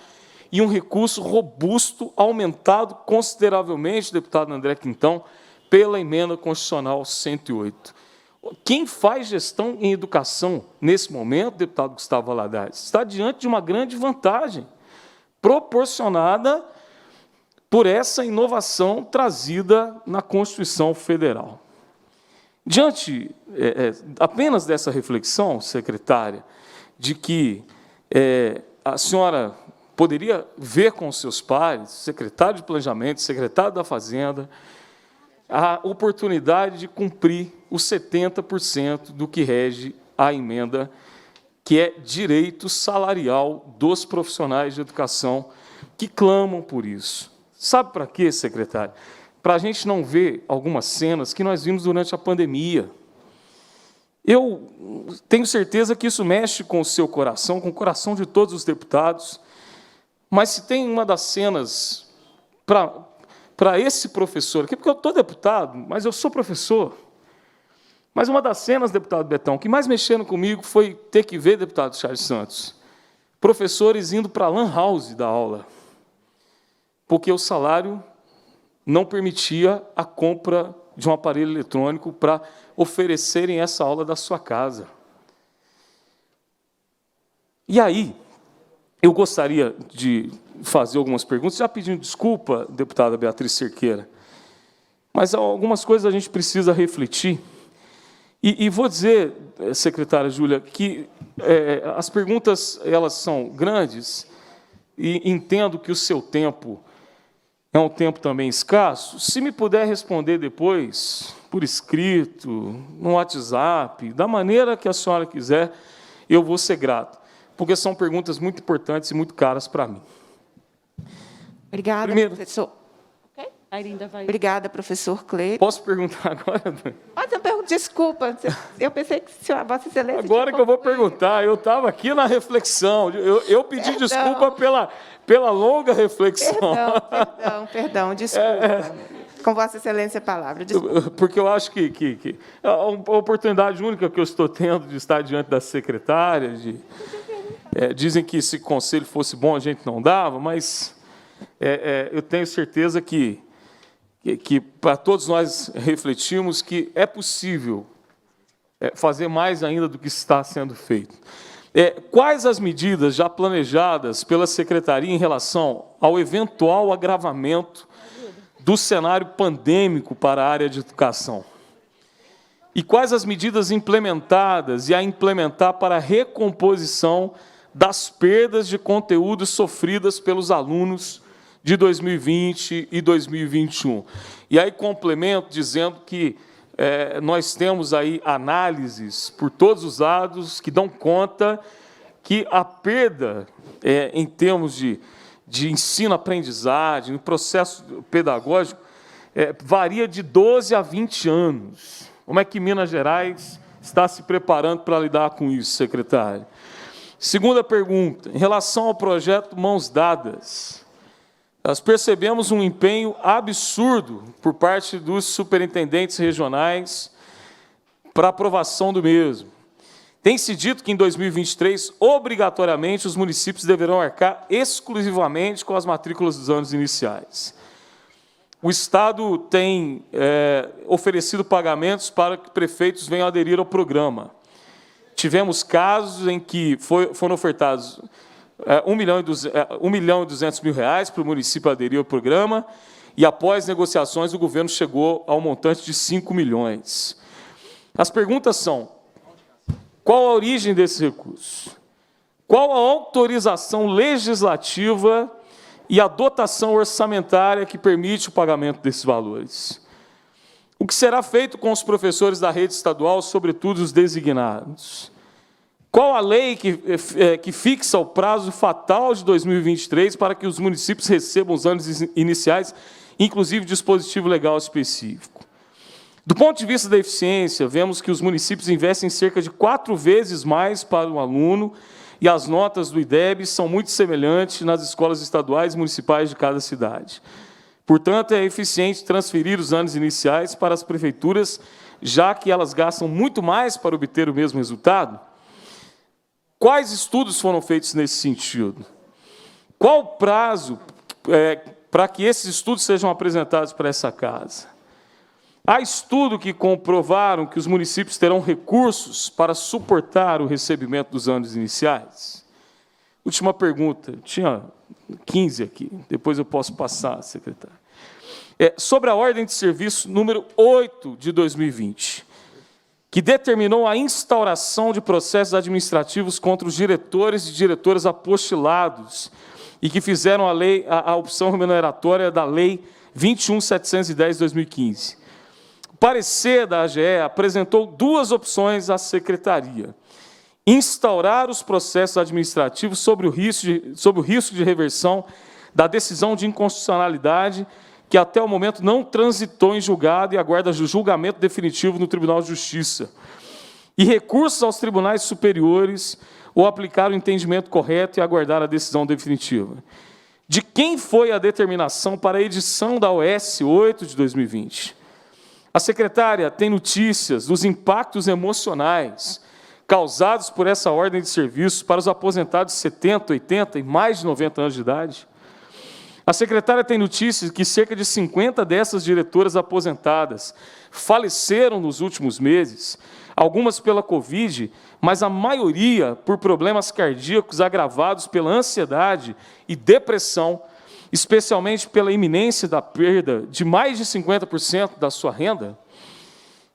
e um recurso robusto, aumentado consideravelmente, deputado André Quintão, pela emenda constitucional 108. Quem faz gestão em educação, nesse momento, deputado Gustavo Valadares, está diante de uma grande vantagem, proporcionada por essa inovação trazida na Constituição Federal. Diante apenas dessa reflexão, secretária, de que a senhora poderia ver com os seus pares, secretário de Planejamento, secretário da Fazenda, a oportunidade de cumprir os 70% do que rege a emenda, que é direito salarial dos profissionais de educação que clamam por isso. Sabe para quê, secretário? Para a gente não ver algumas cenas que nós vimos durante a pandemia. Eu tenho certeza que isso mexe com o seu coração, com o coração de todos os deputados, mas se tem uma das cenas para esse professor aqui, porque eu estou deputado, mas eu sou professor, mas uma das cenas, deputado Betão, que mais mexeram comigo foi ter que ver, deputado Charles Santos, professores indo para a lan house da aula, porque o salário não permitia a compra de um aparelho eletrônico para oferecerem essa aula da sua casa. E aí, eu gostaria de fazer algumas perguntas, já pedindo desculpa, deputada Beatriz Cerqueira, mas algumas coisas a gente precisa refletir. E vou dizer, secretária Júlia, que as perguntas elas são grandes, e entendo que o seu tempo é um tempo também escasso. Se me puder responder depois, por escrito, no WhatsApp, da maneira que a senhora quiser, eu vou ser grato, porque são perguntas muito importantes e muito caras para mim. Obrigada, professor. Okay. A Irinda vai... Obrigada, professor Cleide. Posso perguntar agora? Mas eu pergunto, desculpa, eu pensei que Vossa Excelência... Agora que eu vou perguntar, eu estava aqui na reflexão, eu pedi desculpa pela longa reflexão. Perdão, desculpa. Com Vossa Excelência a palavra, desculpa. Porque eu acho que a oportunidade única que eu estou tendo de estar diante da secretária, dizem que se conselho fosse bom a gente não dava, mas eu tenho certeza que para todos nós refletimos que é possível fazer mais ainda do que está sendo feito. Quais as medidas já planejadas pela Secretaria em relação ao eventual agravamento do cenário pandêmico para a área de educação? E quais as medidas implementadas e a implementar para a recomposição das perdas de conteúdo sofridas pelos alunos de 2020 e 2021? E aí complemento dizendo que nós temos aí análises por todos os lados que dão conta que a perda em termos de ensino-aprendizagem, no processo pedagógico, varia de 12 a 20 anos. Como é que Minas Gerais está se preparando para lidar com isso, secretário? Segunda pergunta, em relação ao projeto Mãos Dadas, nós percebemos um empenho absurdo por parte dos superintendentes regionais para aprovação do mesmo. Tem-se dito que, em 2023, obrigatoriamente, os municípios deverão arcar exclusivamente com as matrículas dos anos iniciais. O Estado tem oferecido pagamentos para que prefeitos venham aderir ao programa. Tivemos casos em que foram ofertados R$1,2 milhão para o município aderir ao programa, e após negociações o governo chegou ao montante de 5 milhões. As perguntas são: qual a origem desse recurso? Qual a autorização legislativa e a dotação orçamentária que permite o pagamento desses valores? O que será feito com os professores da rede estadual, sobretudo os designados? Qual a lei que fixa o prazo fatal de 2023 para que os municípios recebam os anos iniciais, inclusive dispositivo legal específico? Do ponto de vista da eficiência, vemos que os municípios investem cerca de 4 vezes mais para o aluno e as notas do IDEB são muito semelhantes nas escolas estaduais e municipais de cada cidade. Portanto, é eficiente transferir os anos iniciais para as prefeituras, já que elas gastam muito mais para obter o mesmo resultado? Quais estudos foram feitos nesse sentido? Qual o prazo para que esses estudos sejam apresentados para essa casa? Há estudos que comprovaram que os municípios terão recursos para suportar o recebimento dos anos iniciais? Última pergunta, tinha 15 aqui, depois eu posso passar, secretário. Sobre a ordem de serviço número 8 de 2020, que determinou a instauração de processos administrativos contra os diretores e diretoras apostilados e que fizeram a opção remuneratória da Lei 21.710 de 2015. O parecer da AGE apresentou duas opções à Secretaria: instaurar os processos administrativos sob o risco de reversão da decisão de inconstitucionalidade que até o momento não transitou em julgado e aguarda julgamento definitivo no Tribunal de Justiça, e recursos aos tribunais superiores, ou aplicar o entendimento correto e aguardar a decisão definitiva. De quem foi a determinação para a edição da OS 8 de 2020? A secretária tem notícias dos impactos emocionais causados por essa ordem de serviço para os aposentados de 70, 80 e mais de 90 anos de idade? A secretária tem notícias que cerca de 50 dessas diretoras aposentadas faleceram nos últimos meses, algumas pela Covid, mas a maioria por problemas cardíacos agravados pela ansiedade e depressão, especialmente pela iminência da perda de mais de 50% da sua renda?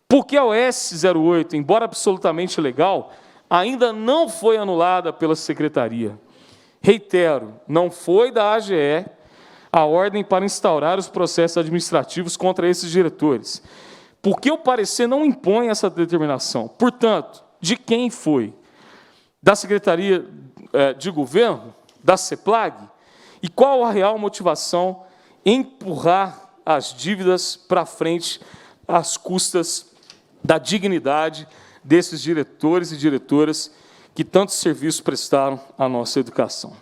Porque a OS 08, embora absolutamente legal, ainda não foi anulada pela Secretaria. Reitero, não foi da AGE a ordem para instaurar os processos administrativos contra esses diretores, porque o parecer não impõe essa determinação. Portanto, de quem foi? Da Secretaria de Governo? Da CEPLAG? E qual a real motivação em empurrar as dívidas para frente às custas da dignidade desses diretores e diretoras que tantos serviços prestaram à nossa educação?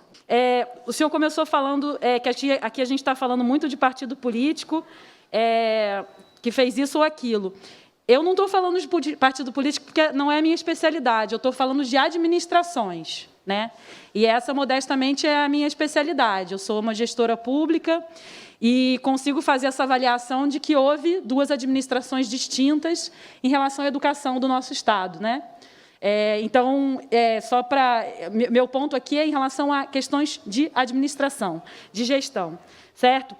O senhor começou falando que aqui a gente está falando muito de partido político, que fez isso ou aquilo. Eu não estou falando de partido político porque não é a minha especialidade, eu estou falando de administrações, né? E essa, modestamente, é a minha especialidade. Eu sou uma gestora pública e consigo fazer essa avaliação de que houve duas administrações distintas em relação à educação do nosso Estado, né? Então, só para... Meu ponto aqui é em relação a questões de administração, de gestão, certo?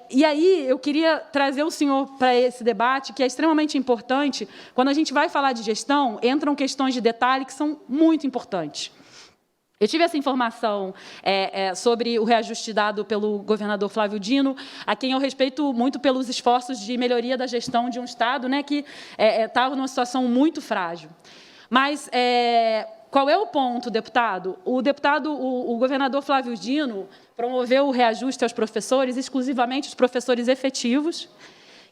E aí, eu queria trazer o senhor para esse debate, que é extremamente importante. Quando a gente vai falar de gestão, entram questões de detalhe que são muito importantes. Eu tive essa informação sobre o reajuste dado pelo governador Flávio Dino, a quem eu respeito muito pelos esforços de melhoria da gestão de um Estado, né, que estava numa situação muito frágil. Mas qual é o ponto, deputado? O governador Flávio Dino promoveu o reajuste aos professores, exclusivamente os professores efetivos,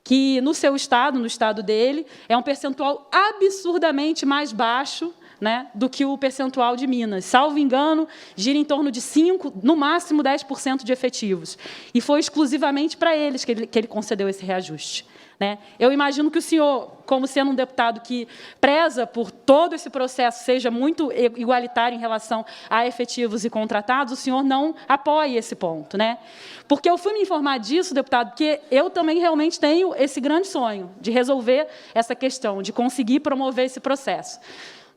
que no seu Estado, no Estado dele, é um percentual absurdamente mais baixo, né, do que o percentual de Minas. Salvo engano, gira em torno de 5%, no máximo 10% de efetivos. E foi exclusivamente para eles que ele concedeu esse reajuste, né? Eu imagino que o senhor, como sendo um deputado que preza por todo esse processo, seja muito igualitário em relação a efetivos e contratados, o senhor não apoie esse ponto, né? Porque eu fui me informar disso, deputado, porque eu também realmente tenho esse grande sonho de resolver essa questão, de conseguir promover esse processo.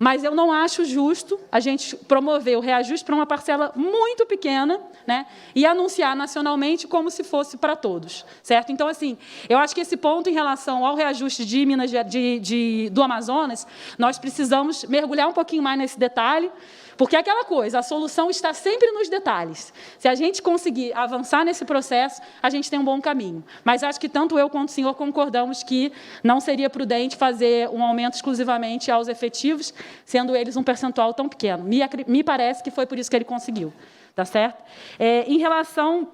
Mas eu não acho justo a gente promover o reajuste para uma parcela muito pequena, né, e anunciar nacionalmente como se fosse para todos, certo? Então, assim, eu acho que esse ponto em relação ao reajuste de Minas do Amazonas, nós precisamos mergulhar um pouquinho mais nesse detalhe, porque é aquela coisa, a solução está sempre nos detalhes. Se a gente conseguir avançar nesse processo, a gente tem um bom caminho. Mas acho que tanto eu quanto o senhor concordamos que não seria prudente fazer um aumento exclusivamente aos efetivos, sendo eles um percentual tão pequeno. Me parece que foi por isso que ele conseguiu. Tá certo? Em relação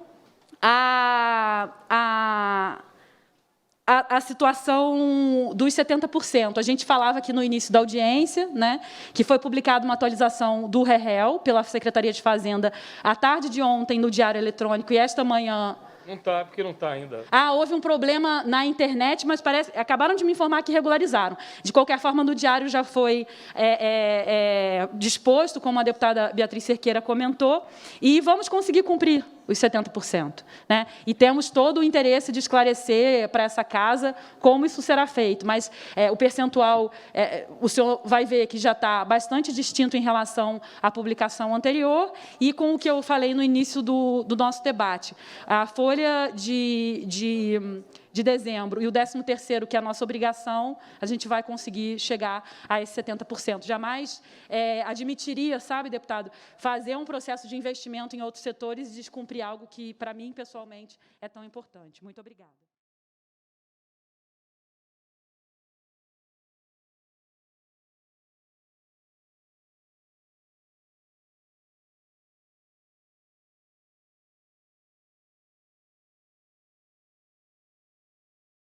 a situação dos 70%. A gente falava aqui no início da audiência, né, que foi publicada uma atualização do REREL pela Secretaria de Fazenda à tarde de ontem no Diário Eletrônico e esta manhã. Não está, porque não está ainda. Houve um problema na internet, mas acabaram de me informar que regularizaram. De qualquer forma, no Diário já foi disposto, como a deputada Beatriz Cerqueira comentou, e vamos conseguir cumprir os 70%. Né? E temos todo o interesse de esclarecer para essa casa como isso será feito, mas o percentual, o senhor vai ver que já está bastante distinto em relação à publicação anterior e com o que eu falei no início do nosso debate. A folha de dezembro e o 13º, que é a nossa obrigação, a gente vai conseguir chegar a esse 70%. Jamais admitiria, sabe, deputado, fazer um processo de investimento em outros setores e descumprir algo que, para mim, pessoalmente, é tão importante. Muito obrigada.